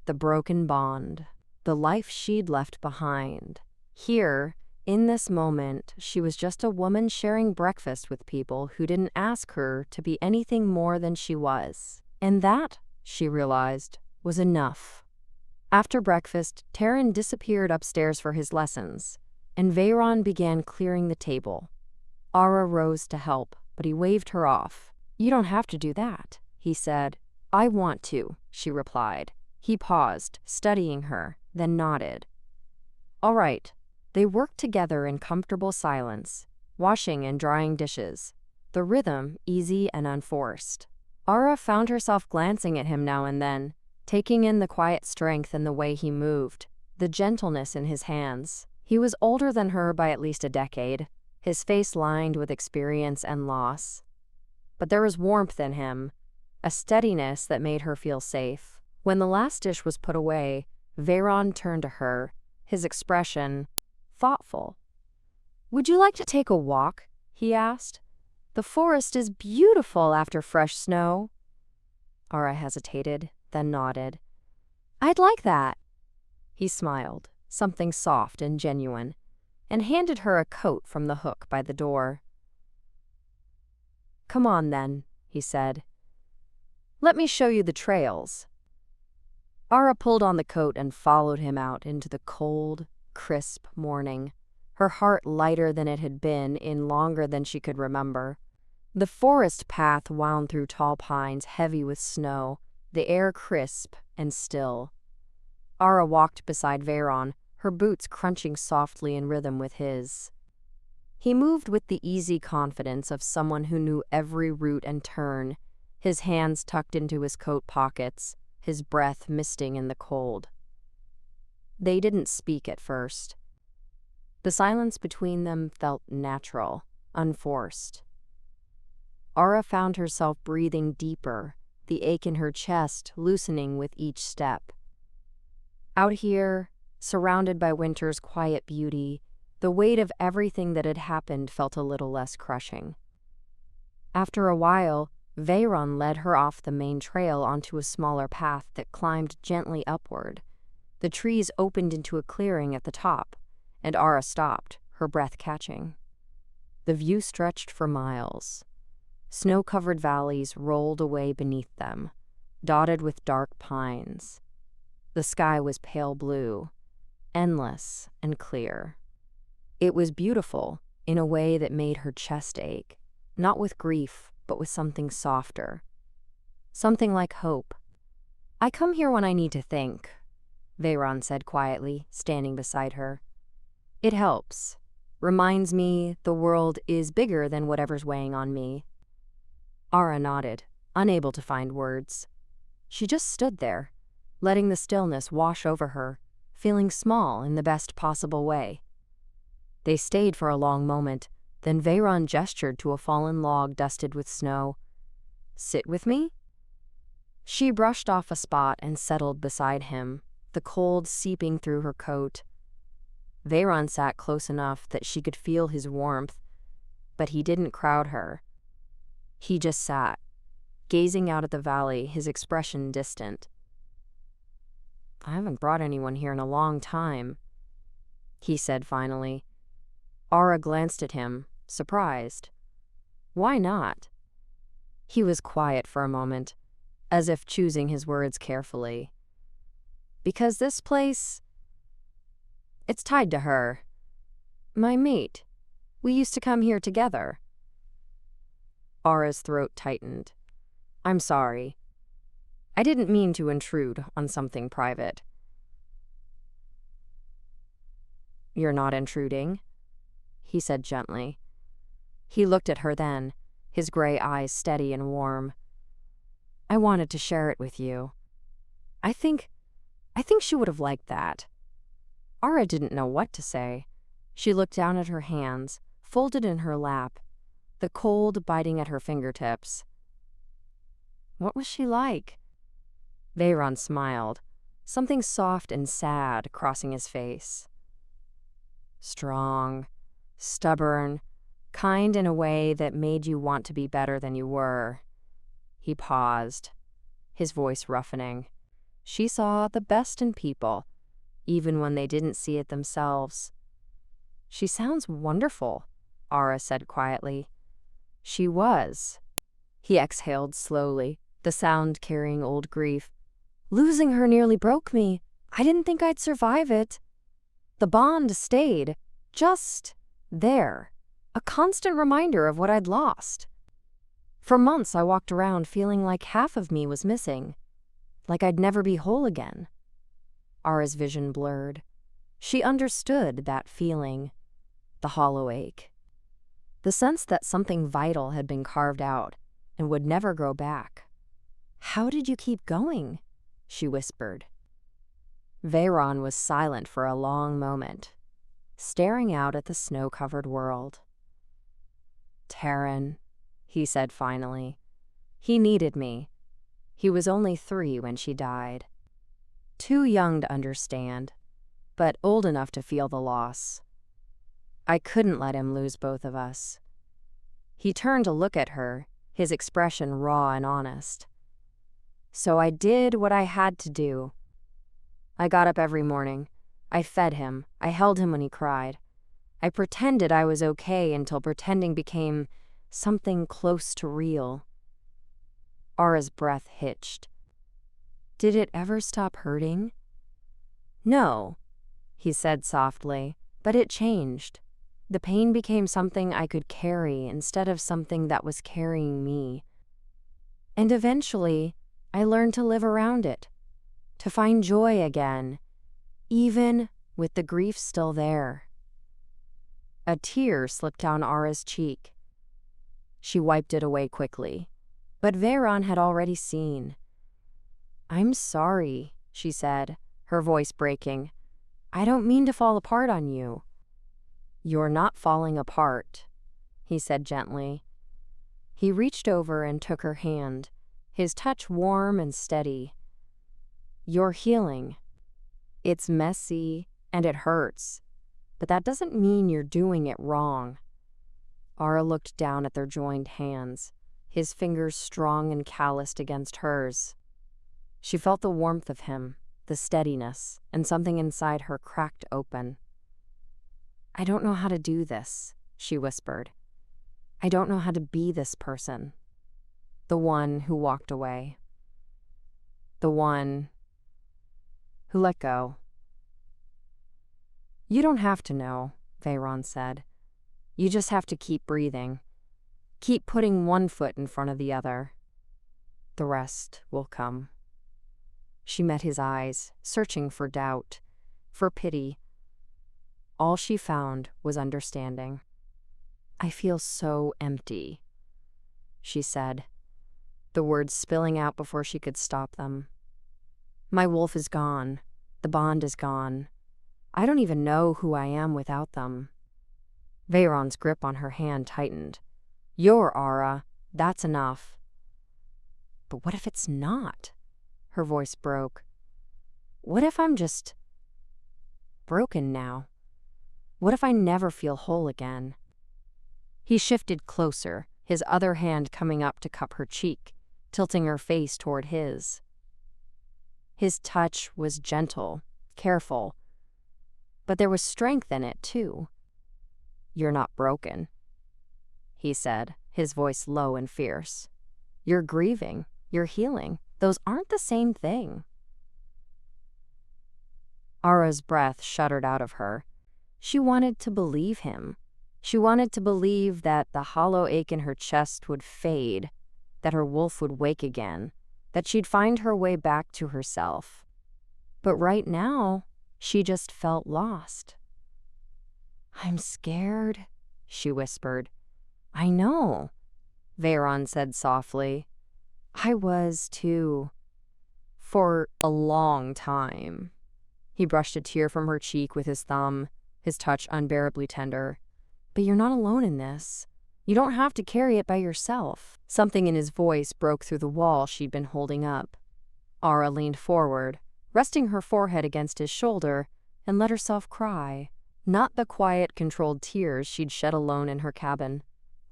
The broken bond. The life she'd left behind. Here, in this moment, she was just a woman sharing breakfast with people who didn't ask her to be anything more than she was. And that, she realized, was enough. After breakfast, Taryn disappeared upstairs for his lessons, and Veyron began clearing the table. Ara rose to help, but he waved her off. "You don't have to do that," he said. "I want to," she replied. He paused, studying her, then nodded. "All right." They worked together in comfortable silence, washing and drying dishes, the rhythm easy and unforced. Ara found herself glancing at him now and then, taking in the quiet strength in the way he moved, the gentleness in his hands. He was older than her by at least a decade, his face lined with experience and loss. But there was warmth in him, a steadiness that made her feel safe. When the last dish was put away, Veyron turned to her, his expression thoughtful. "Would you like to take a walk?" he asked. "The forest is beautiful after fresh snow." Ara hesitated, then nodded. "I'd like that." He smiled, something soft and genuine, and handed her a coat from the hook by the door. "Come on, then," he said. "Let me show you the trails." Ara pulled on the coat and followed him out into the cold, crisp morning, her heart lighter than it had been in longer than she could remember. The forest path wound through tall pines heavy with snow, the air crisp and still. Ara walked beside Veyron, her boots crunching softly in rhythm with his. He moved with the easy confidence of someone who knew every route and turn, his hands tucked into his coat pockets, his breath misting in the cold. They didn't speak at first. The silence between them felt natural, unforced. Ara found herself breathing deeper, the ache in her chest loosening with each step. Out here, surrounded by winter's quiet beauty, the weight of everything that had happened felt a little less crushing. After a while, Veyron led her off the main trail onto a smaller path that climbed gently upward. The trees opened into a clearing at the top, and Ara stopped, her breath catching. The view stretched for miles. Snow-covered valleys rolled away beneath them, dotted with dark pines. The sky was pale blue, endless and clear. It was beautiful in a way that made her chest ache, not with grief, but with something softer. Something like hope. "I come here when I need to think," Veyron said quietly, standing beside her. "It helps. Reminds me the world is bigger than whatever's weighing on me." Ara nodded, unable to find words. She just stood there, letting the stillness wash over her, feeling small in the best possible way. They stayed for a long moment, then Veyron gestured to a fallen log dusted with snow. "Sit with me?" She brushed off a spot and settled beside him, the cold seeping through her coat. Veyron sat close enough that she could feel his warmth, but he didn't crowd her. He just sat, gazing out at the valley, his expression distant. "I haven't brought anyone here in a long time," he said finally. Ara glanced at him, surprised. "Why not?" He was quiet for a moment, as if choosing his words carefully. "Because this place, it's tied to her. My mate. We used to come here together." Ara's throat tightened. "I'm sorry. I didn't mean to intrude on something private." "You're not intruding," he said gently. He looked at her then, his gray eyes steady and warm. "I wanted to share it with you. I think she would have liked that." Ara didn't know what to say. She looked down at her hands, folded in her lap, the cold biting at her fingertips. What was she like? Veyron smiled, something soft and sad crossing his face. Strong, stubborn, kind in a way that made you want to be better than you were. He paused, his voice roughening. She saw the best in people, even when they didn't see it themselves. "She sounds wonderful," Ara said quietly. "She was." He exhaled slowly, the sound carrying old grief. "Losing her nearly broke me. I didn't think I'd survive it. The bond stayed, just there, a constant reminder of what I'd lost. For months I walked around feeling like half of me was missing, like I'd never be whole again." Ara's vision blurred. She understood that feeling, the hollow ache. The sense that something vital had been carved out and would never grow back. "How did you keep going?" she whispered. Veyron was silent for a long moment, staring out at the snow-covered world. "Taryn," he said finally. "He needed me. He was only 3 when she died. Too young to understand, but old enough to feel the loss. I couldn't let him lose both of us." He turned to look at her, his expression raw and honest. "So I did what I had to do. I got up every morning. I fed him. I held him when he cried. I pretended I was okay until pretending became something close to real." Ara's breath hitched. "Did it ever stop hurting?" "No," he said softly, "but it changed. The pain became something I could carry instead of something that was carrying me. And eventually, I learned to live around it, to find joy again, even with the grief still there. A tear slipped down Ara's cheek. She wiped it away quickly, but Veyron had already seen. "I'm sorry," she said, her voice breaking. "I don't mean to fall apart on you." "You're not falling apart," he said gently. He reached over and took her hand, his touch warm and steady. "You're healing. It's messy and it hurts, but that doesn't mean you're doing it wrong." Ara looked down at their joined hands, his fingers strong and calloused against hers. She felt the warmth of him, the steadiness, and something inside her cracked open. "I don't know how to do this," she whispered. "I don't know how to be this person. The one who walked away. The one who let go." "You don't have to know," Veyron said. "You just have to keep breathing. Keep putting one foot in front of the other. The rest will come." She met his eyes, searching for doubt, for pity. All she found was understanding. "I feel so empty," she said, the words spilling out before she could stop them. "My wolf is gone. The bond is gone. I don't even know who I am without them." Veyron's grip on her hand tightened. "You're Ara. That's enough." "But what if it's not?" Her voice broke. "What if I'm just broken now? What if I never feel whole again?" He shifted closer, his other hand coming up to cup her cheek, tilting her face toward his. His touch was gentle, careful, but there was strength in it, too. "You're not broken," he said, his voice low and fierce. "You're grieving. You're healing. Those aren't the same thing." Ara's breath shuddered out of her. She wanted to believe him. She wanted to believe that the hollow ache in her chest would fade, that her wolf would wake again, that she'd find her way back to herself. But right now, she just felt lost. "I'm scared," she whispered. "I know," Veyron said softly. "I was too. For a long time." He brushed a tear from her cheek with his thumb, his touch unbearably tender. "But you're not alone in this. You don't have to carry it by yourself." Something in his voice broke through the wall she'd been holding up. Ara leaned forward, resting her forehead against his shoulder, and let herself cry. Not the quiet, controlled tears she'd shed alone in her cabin.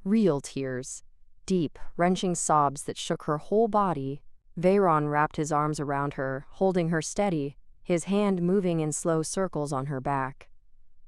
Real tears. Deep, wrenching sobs that shook her whole body. Veyron wrapped his arms around her, holding her steady, his hand moving in slow circles on her back.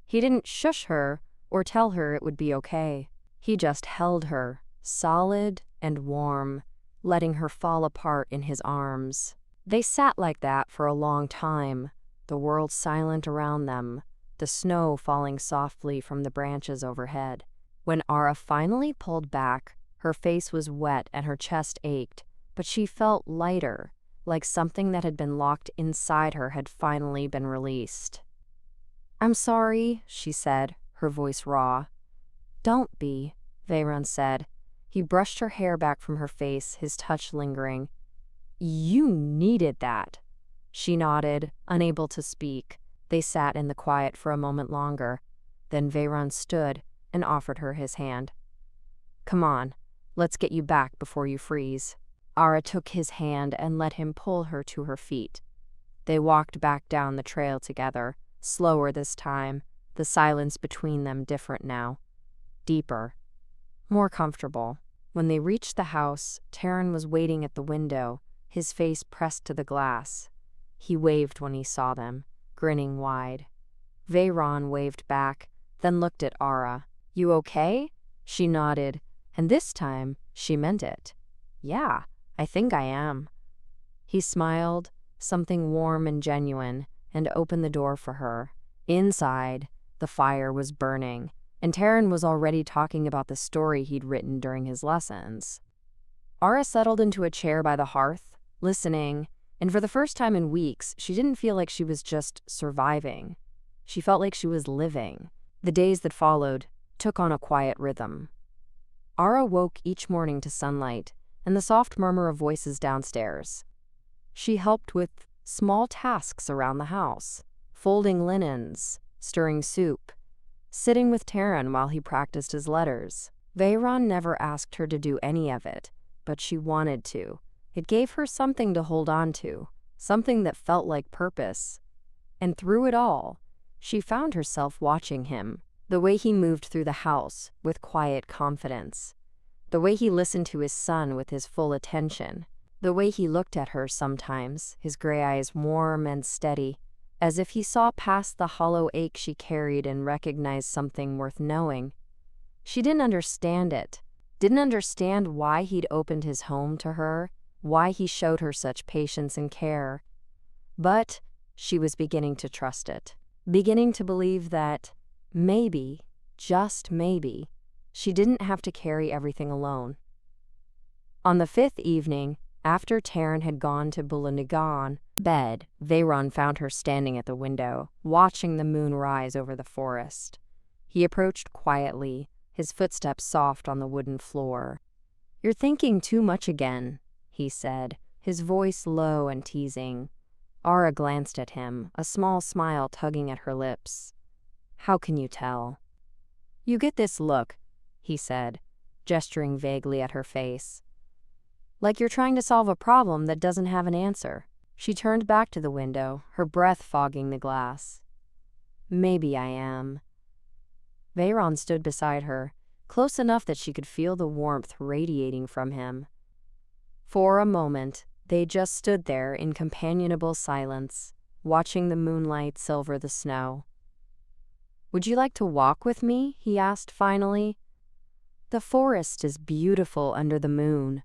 He didn't shush her or tell her it would be okay. He just held her, solid and warm, letting her fall apart in his arms. They sat like that for a long time, the world silent around them, the snow falling softly from the branches overhead. When Ara finally pulled back, her face was wet and her chest ached, but she felt lighter, like something that had been locked inside her had finally been released. "I'm sorry," she said, her voice raw. "Don't be," Veyron said. He brushed her hair back from her face, his touch lingering. "You needed that." She nodded, unable to speak. They sat in the quiet for a moment longer. Then Veyron stood and offered her his hand. "Come on, let's get you back before you freeze." Ara took his hand and let him pull her to her feet. They walked back down the trail together, slower this time, the silence between them different now. Deeper. More comfortable. When they reached the house, Taran was waiting at the window, his face pressed to the glass. He waved when he saw them, grinning wide. Veyron waved back, then looked at Ara. "You okay?" She nodded, and this time she meant it. "Yeah, I think I am." He smiled, something warm and genuine, and opened the door for her. Inside, the fire was burning, and Taryn was already talking about the story he'd written during his lessons. Ara settled into a chair by the hearth, listening, and for the first time in weeks, she didn't feel like she was just surviving. She felt like she was living. The days that followed took on a quiet rhythm. Ara woke each morning to sunlight and the soft murmur of voices downstairs. She helped with small tasks around the house, folding linens, stirring soup, sitting with Taryn while he practiced his letters. Veyron never asked her to do any of it, but she wanted to. It gave her something to hold on to, something that felt like purpose. And through it all, she found herself watching him, the way he moved through the house with quiet confidence, the way he listened to his son with his full attention, the way he looked at her sometimes, his gray eyes warm and steady, as if he saw past the hollow ache she carried and recognized something worth knowing. She didn't understand it, didn't understand why he'd opened his home to her, why he showed her such patience and care. But she was beginning to trust it, beginning to believe that maybe, just maybe, she didn't have to carry everything alone. On the 5th evening, after Taryn had gone to Bulanagan bed, Veyron found her standing at the window, watching the moon rise over the forest. He approached quietly, his footsteps soft on the wooden floor. "You're thinking too much again," he said, his voice low and teasing. Ara glanced at him, a small smile tugging at her lips. "How can you tell?" "You get this look," he said, gesturing vaguely at her face. "Like you're trying to solve a problem that doesn't have an answer." She turned back to the window, her breath fogging the glass. "Maybe I am." Veyron stood beside her, close enough that she could feel the warmth radiating from him. For a moment, they just stood there in companionable silence, watching the moonlight silver the snow. "Would you like to walk with me?" he asked finally. "The forest is beautiful under the moon."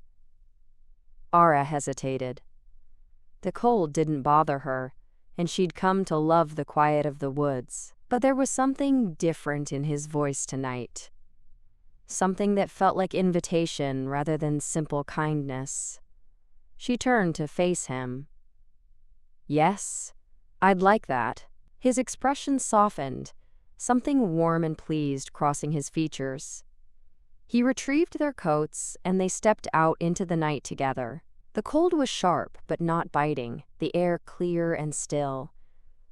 Ara hesitated. The cold didn't bother her, and she'd come to love the quiet of the woods. But there was something different in his voice tonight. Something that felt like invitation rather than simple kindness. She turned to face him. "Yes, I'd like that." His expression softened, something warm and pleased crossing his features. He retrieved their coats, and they stepped out into the night together. The cold was sharp, but not biting, the air clear and still.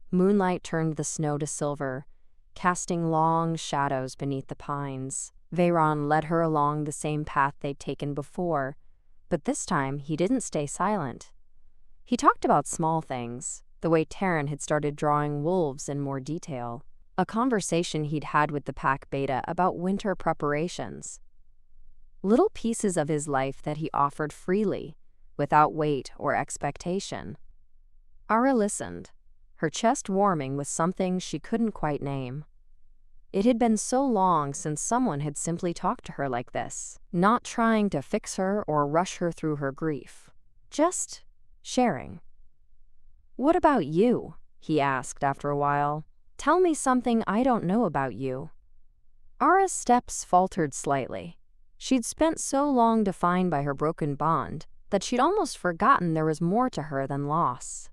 Moonlight turned the snow to silver, casting long shadows beneath the pines. Veyron led her along the same path they'd taken before, but this time he didn't stay silent. He talked about small things, the way Taryn had started drawing wolves in more detail, a conversation he'd had with the pack beta about winter preparations. Little pieces of his life that he offered freely, without weight or expectation. Ara listened, her chest warming with something she couldn't quite name. It had been so long since someone had simply talked to her like this, not trying to fix her or rush her through her grief, just sharing. "What about you?" he asked after a while. "Tell me something I don't know about you." Ara's steps faltered slightly. She'd spent so long defined by her broken bond that she'd almost forgotten there was more to her than loss.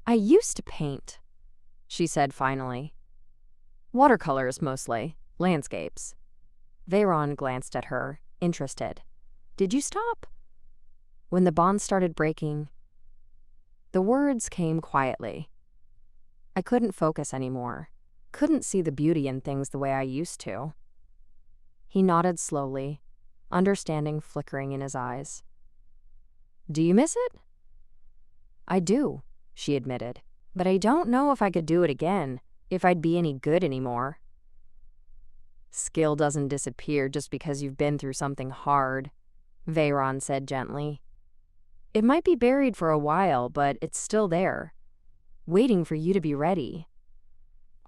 "I used to paint," she said finally. "Watercolors mostly, landscapes." Veyron glanced at her, interested. "Did you stop?" "When the bond started breaking." The words came quietly. "I couldn't focus anymore. Couldn't see the beauty in things the way I used to." He nodded slowly, understanding flickering in his eyes. "Do you miss it?" "I do," she admitted, "but I don't know if I could do it again, if I'd be any good anymore." "Skill doesn't disappear just because you've been through something hard," Veyron said gently. "It might be buried for a while, but it's still there, waiting for you to be ready."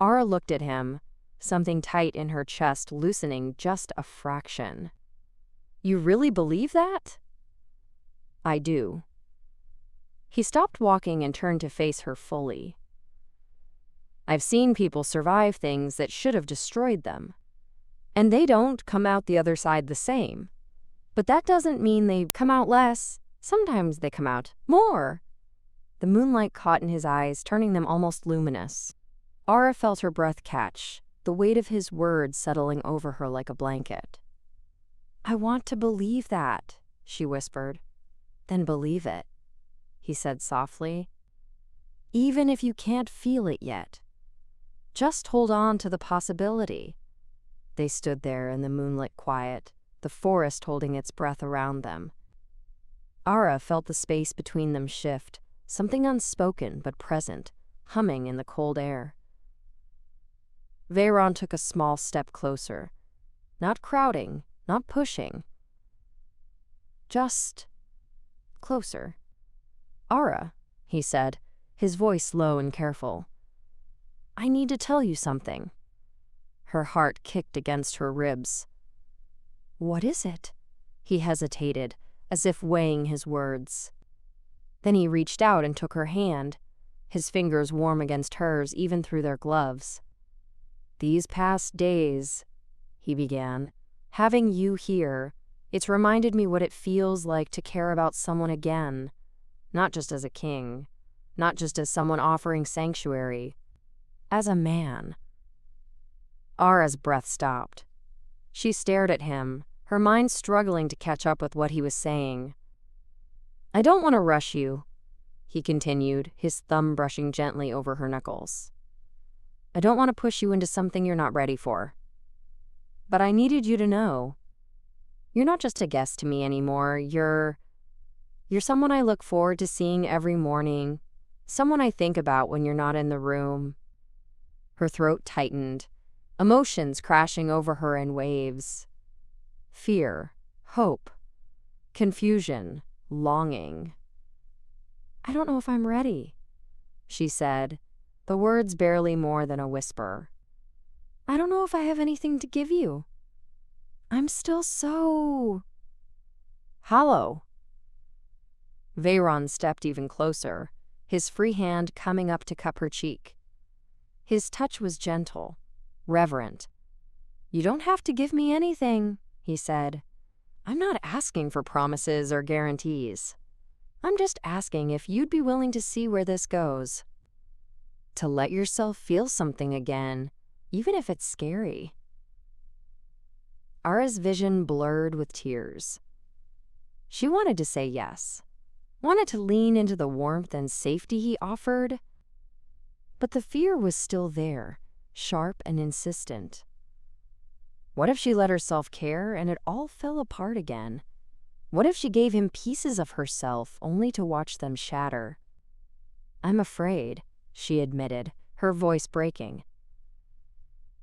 Ara looked at him, something tight in her chest loosening just a fraction. "You really believe that?" "I do." He stopped walking and turned to face her fully. "I've seen people survive things that should have destroyed them. And they don't come out the other side the same. But that doesn't mean they come out less. Sometimes they come out more. The moonlight caught in his eyes, turning them almost luminous. Ara felt her breath catch, the weight of his words settling over her like a blanket. "I want to believe that," she whispered. "Then believe it," he said softly. "Even if you can't feel it yet. Just hold on to the possibility." They stood there in the moonlit quiet, the forest holding its breath around them. Ara felt the space between them shift, something unspoken but present, humming in the cold air. Veyron took a small step closer, not crowding, not pushing. Just closer. "Ara," he said, his voice low and careful. "I need to tell you something." Her heart kicked against her ribs. "What is it?" He hesitated, as if weighing his words. Then he reached out and took her hand, his fingers warm against hers even through their gloves. "These past days," he began, "having you here, it's reminded me what it feels like to care about someone again, not just as a king, not just as someone offering sanctuary, as a man." Ara's breath stopped. She stared at him, her mind struggling to catch up with what he was saying. "I don't want to rush you," he continued, his thumb brushing gently over her knuckles. "I don't want to push you into something you're not ready for. But I needed you to know. You're not just a guest to me anymore. You're someone I look forward to seeing every morning, someone I think about when you're not in the room." Her throat tightened, emotions crashing over her in waves. Fear, hope, confusion, longing. "I don't know if I'm ready," she said, the words barely more than a whisper. "I don't know if I have anything to give you. I'm still so hollow." Veyron stepped even closer, his free hand coming up to cup her cheek. His touch was gentle, reverent. "You don't have to give me anything," he said. "I'm not asking for promises or guarantees. I'm just asking if you'd be willing to see where this goes. To let yourself feel something again, even if it's scary." Ara's vision blurred with tears. She wanted to say yes, wanted to lean into the warmth and safety he offered. But the fear was still there, sharp and insistent. What if she let herself care and it all fell apart again? What if she gave him pieces of herself only to watch them shatter? "I'm afraid," she admitted, her voice breaking.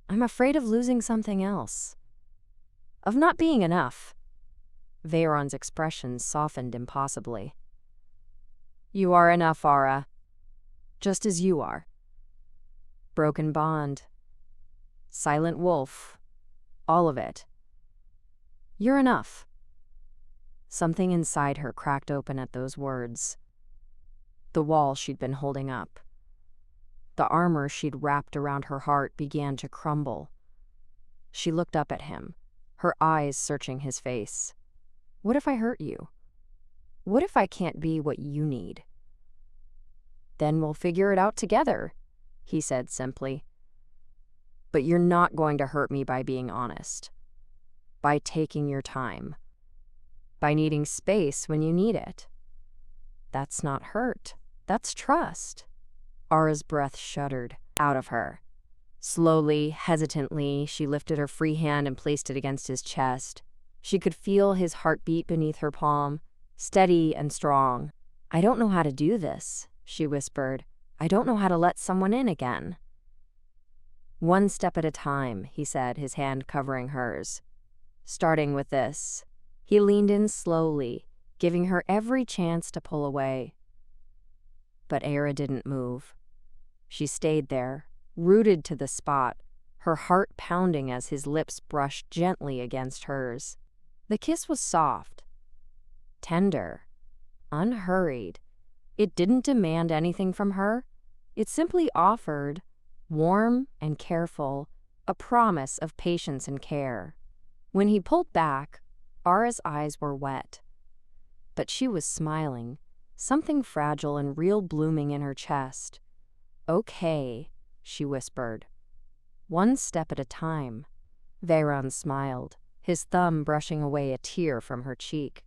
"I'm afraid of losing something else. Of not being enough." Veyron's expression softened impossibly. "You are enough, Ara. Just as you are. Broken bond. Silent wolf. All of it. You're enough." Something inside her cracked open at those words. The wall she'd been holding up, the armor she'd wrapped around her heart, began to crumble. She looked up at him, her eyes searching his face. "What if I hurt you? What if I can't be what you need?" "Then we'll figure it out together," he said simply. "But you're not going to hurt me by being honest, by taking your time, by needing space when you need it. That's not hurt. That's trust." Ara's breath shuddered out of her. Slowly, hesitantly, she lifted her free hand and placed it against his chest. She could feel his heartbeat beneath her palm, steady and strong. "I don't know how to do this," she whispered. "I don't know how to let someone in again." "One step at a time," he said, his hand covering hers. "Starting with this." He leaned in slowly, giving her every chance to pull away. But Ara didn't move. She stayed there, rooted to the spot, her heart pounding as his lips brushed gently against hers. The kiss was soft, tender, unhurried. It didn't demand anything from her. It simply offered, warm and careful, a promise of patience and care. When he pulled back, Ara's eyes were wet. But she was smiling, something fragile and real blooming in her chest. "Okay," she whispered. "One step at a time." Veyron smiled, his thumb brushing away a tear from her cheek.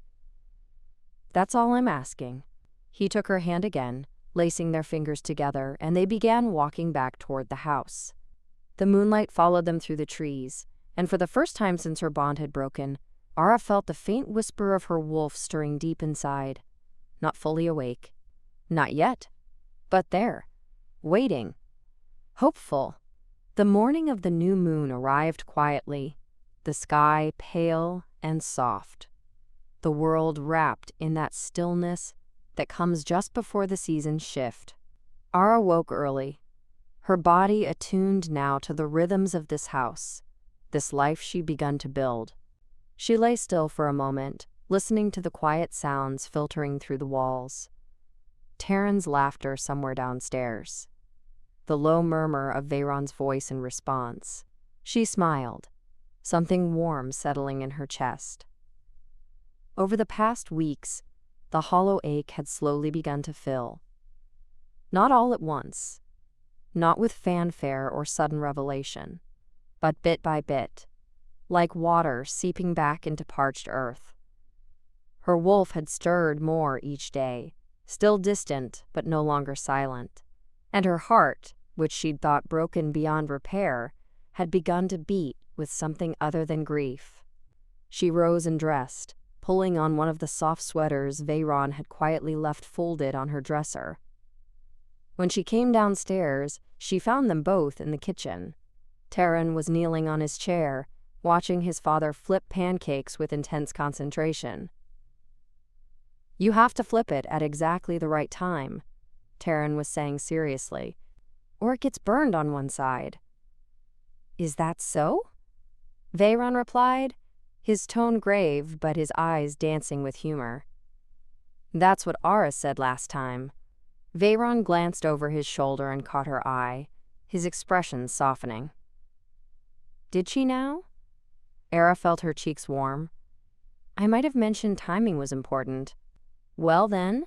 "That's all I'm asking." He took her hand again, lacing their fingers together, and they began walking back toward the house. The moonlight followed them through the trees, and for the first time since her bond had broken, Ara felt the faint whisper of her wolf stirring deep inside. Not fully awake. Not yet. But there. Waiting. Hopeful. The morning of the new moon arrived quietly, the sky pale and soft. The world wrapped in that stillness that comes just before the seasons shift. Ara woke early, her body attuned now to the rhythms of this house, this life she'd begun to build. She lay still for a moment, listening to the quiet sounds filtering through the walls. Taryn's laughter somewhere downstairs. The low murmur of Veyron's voice in response. She smiled, something warm settling in her chest. Over the past weeks, the hollow ache had slowly begun to fill. Not all at once, not with fanfare or sudden revelation, but bit by bit, like water seeping back into parched earth. Her wolf had stirred more each day, still distant but no longer silent, and her heart, which she'd thought broken beyond repair, had begun to beat with something other than grief. She rose and dressed, pulling on one of the soft sweaters Veyron had quietly left folded on her dresser. When she came downstairs, she found them both in the kitchen. Taryn was kneeling on his chair, watching his father flip pancakes with intense concentration. "You have to flip it at exactly the right time," Taryn was saying seriously, "or it gets burned on one side." "Is that so?" Veyron replied, his tone grave but his eyes dancing with humor. "That's what Ara said last time." Veyron glanced over his shoulder and caught her eye, his expression softening. "Did she now?" Ara felt her cheeks warm. "I might have mentioned timing was important." "Well then,"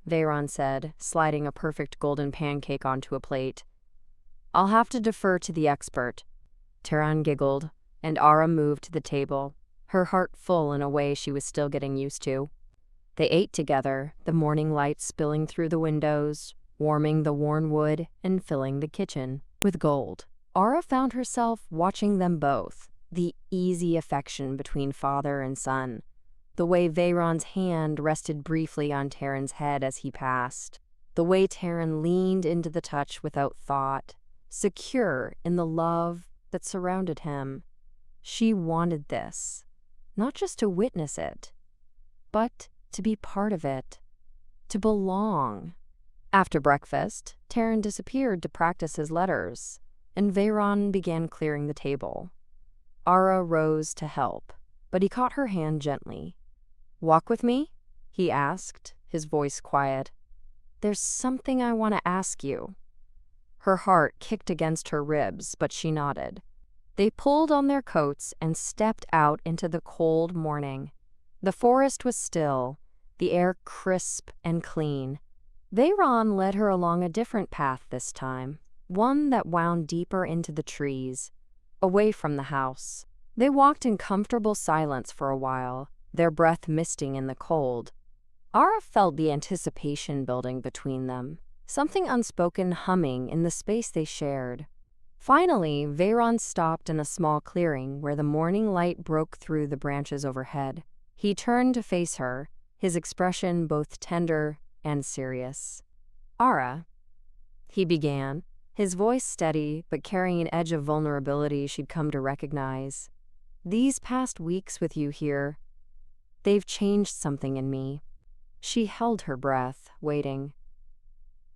Veyron said, sliding a perfect golden pancake onto a plate, "I'll have to defer to the expert." Taryn giggled, and Ara moved to the table, her heart full in a way she was still getting used to. They ate together, the morning light spilling through the windows, warming the worn wood and filling the kitchen with gold. Ara found herself watching them both, the easy affection between father and son, the way Veyron's hand rested briefly on Taryn's head as he passed, the way Taryn leaned into the touch without thought, secure in the love that surrounded him. She wanted this, not just to witness it, but to be part of it, to belong. After breakfast, Taryn disappeared to practice his letters, and Veyron began clearing the table. Ara rose to help, but he caught her hand gently. "Walk with me?" he asked, his voice quiet. "There's something I want to ask you." Her heart kicked against her ribs, but she nodded. They pulled on their coats and stepped out into the cold morning. The forest was still, the air crisp and clean. Veyron led her along a different path this time, one that wound deeper into the trees, away from the house. They walked in comfortable silence for a while, their breath misting in the cold. Ara felt the anticipation building between them, something unspoken humming in the space they shared. Finally, Veyron stopped in a small clearing where the morning light broke through the branches overhead. He turned to face her, his expression both tender and serious. "Ara," he began, his voice steady but carrying an edge of vulnerability she'd come to recognize. "These past weeks with you here, they've changed something in me." She held her breath, waiting.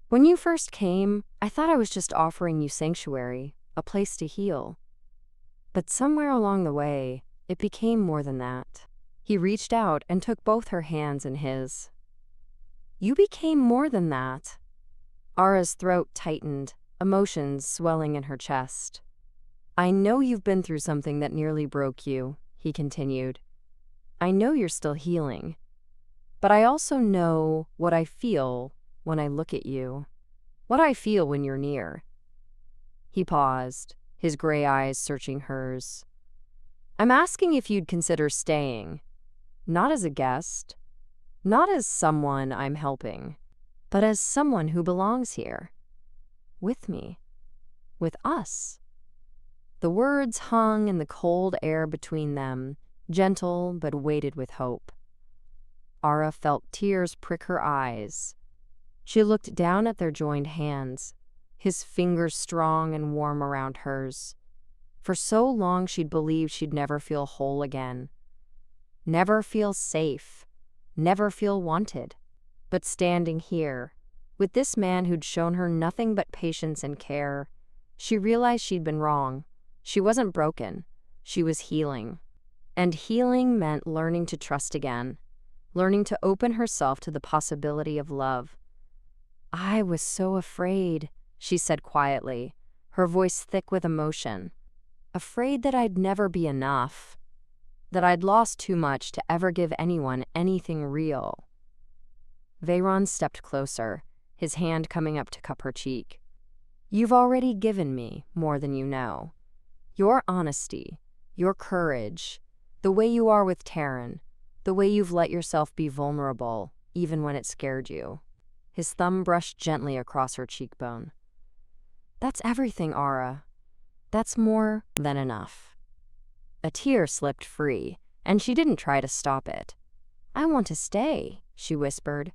"When you first came, I thought I was just offering you sanctuary, a place to heal. But somewhere along the way, it became more than that." He reached out and took both her hands in his. "You became more than that." Ara's throat tightened, emotions swelling in her chest. I know you've been through something that nearly broke you, he continued. I know you're still healing. But I also know what I feel when I look at you. What I feel when you're near. He paused, his gray eyes searching hers. I'm asking if you'd consider staying. Not as a guest. Not as someone I'm helping. But as someone who belongs here. With me. With us. The words hung in the cold air between them, gentle but weighted with hope. Ara felt tears prick her eyes. She looked down at their joined hands, his fingers strong and warm around hers. For so long she'd believed she'd never feel whole again. Never feel safe. Never feel wanted. But standing here, with this man who'd shown her nothing but patience and care, she realized she'd been wrong. She wasn't broken. She was healing. And healing meant learning to trust again, learning to open herself to the possibility of love. I was so afraid, she said quietly, her voice thick with emotion. Afraid that I'd never be enough, that I'd lost too much to ever give anyone anything real. Veyron stepped closer, his hand coming up to cup her cheek. You've already given me more than you know. Your honesty, your courage, the way you are with Taryn, the way you've let yourself be vulnerable, even when it scared you. His thumb brushed gently across her cheekbone. That's everything, Ara. That's more than enough. A tear slipped free, and she didn't try to stop it. I want to stay, she whispered.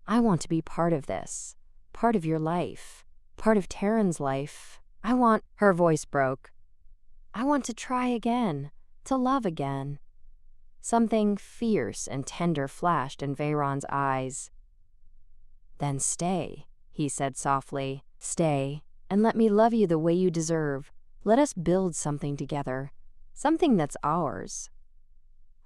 I want to be part of this, part of your life, part of Taryn's life. Her voice broke. I want to try again, to love again. Something fierce and tender flashed in Veyron's eyes. Then stay, he said softly. Stay, and let me love you the way you deserve. Let us build something together, something that's ours.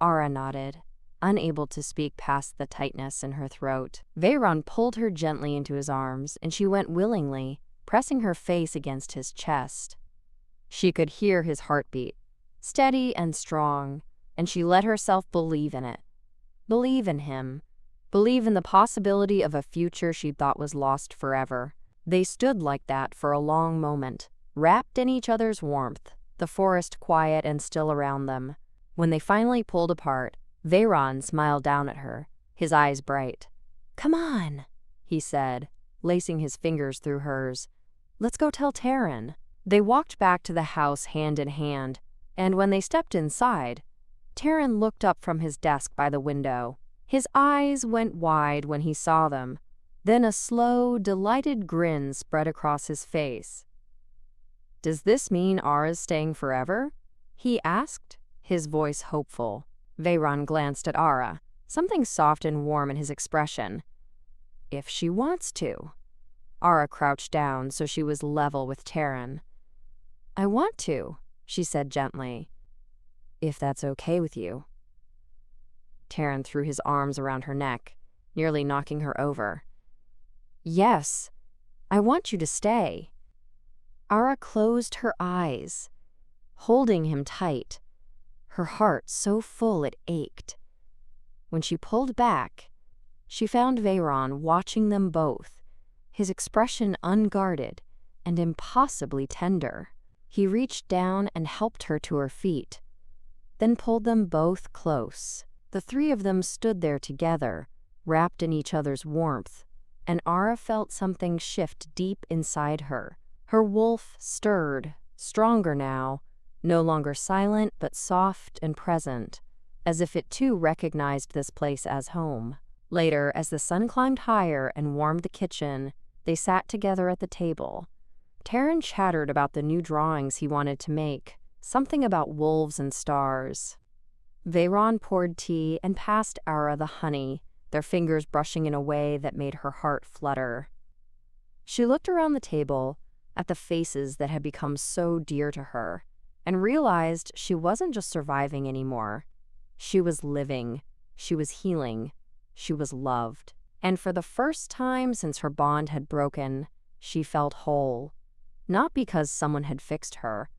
Ara nodded, unable to speak past the tightness in her throat. Veyron pulled her gently into his arms, and she went willingly, pressing her face against his chest. She could hear his heartbeat, steady and strong, and she let herself believe in it. Believe in him. Believe in the possibility of a future she thought was lost forever. They stood like that for a long moment, wrapped in each other's warmth, the forest quiet and still around them. When they finally pulled apart, Veyron smiled down at her, his eyes bright. Come on, he said, lacing his fingers through hers. Let's go tell Taryn. They walked back to the house hand in hand, and when they stepped inside, Taryn looked up from his desk by the window. His eyes went wide when he saw them. Then a slow, delighted grin spread across his face. Does this mean Ara's staying forever? He asked, his voice hopeful. Veyron glanced at Ara, something soft and warm in his expression. If she wants to. Ara crouched down so she was level with Taryn. I want to, she said gently. If that's okay with you. Taryn threw his arms around her neck, nearly knocking her over. Yes, I want you to stay. Ara closed her eyes, holding him tight, her heart so full it ached. When she pulled back, she found Veyron watching them both, his expression unguarded and impossibly tender. He reached down and helped her to her feet, then pulled them both close. The three of them stood there together, wrapped in each other's warmth, and Ara felt something shift deep inside her. Her wolf stirred, stronger now, no longer silent but soft and present, as if it too recognized this place as home. Later, as the sun climbed higher and warmed the kitchen, they sat together at the table. Taryn chattered about the new drawings he wanted to make, something about wolves and stars. Veyron poured tea and passed Ara the honey, their fingers brushing in a way that made her heart flutter. She looked around the table, at the faces that had become so dear to her, and realized she wasn't just surviving anymore. She was living, she was healing, she was loved. And for the first time since her bond had broken, she felt whole. Not because someone had fixed her,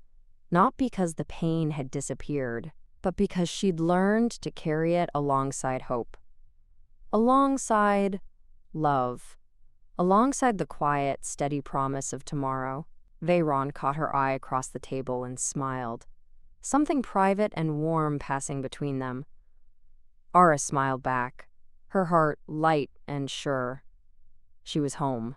not because the pain had disappeared, but because she'd learned to carry it alongside hope. Alongside love. Alongside the quiet, steady promise of tomorrow. Veyron caught her eye across the table and smiled, something private and warm passing between them. Ara smiled back, her heart light and sure. She was home.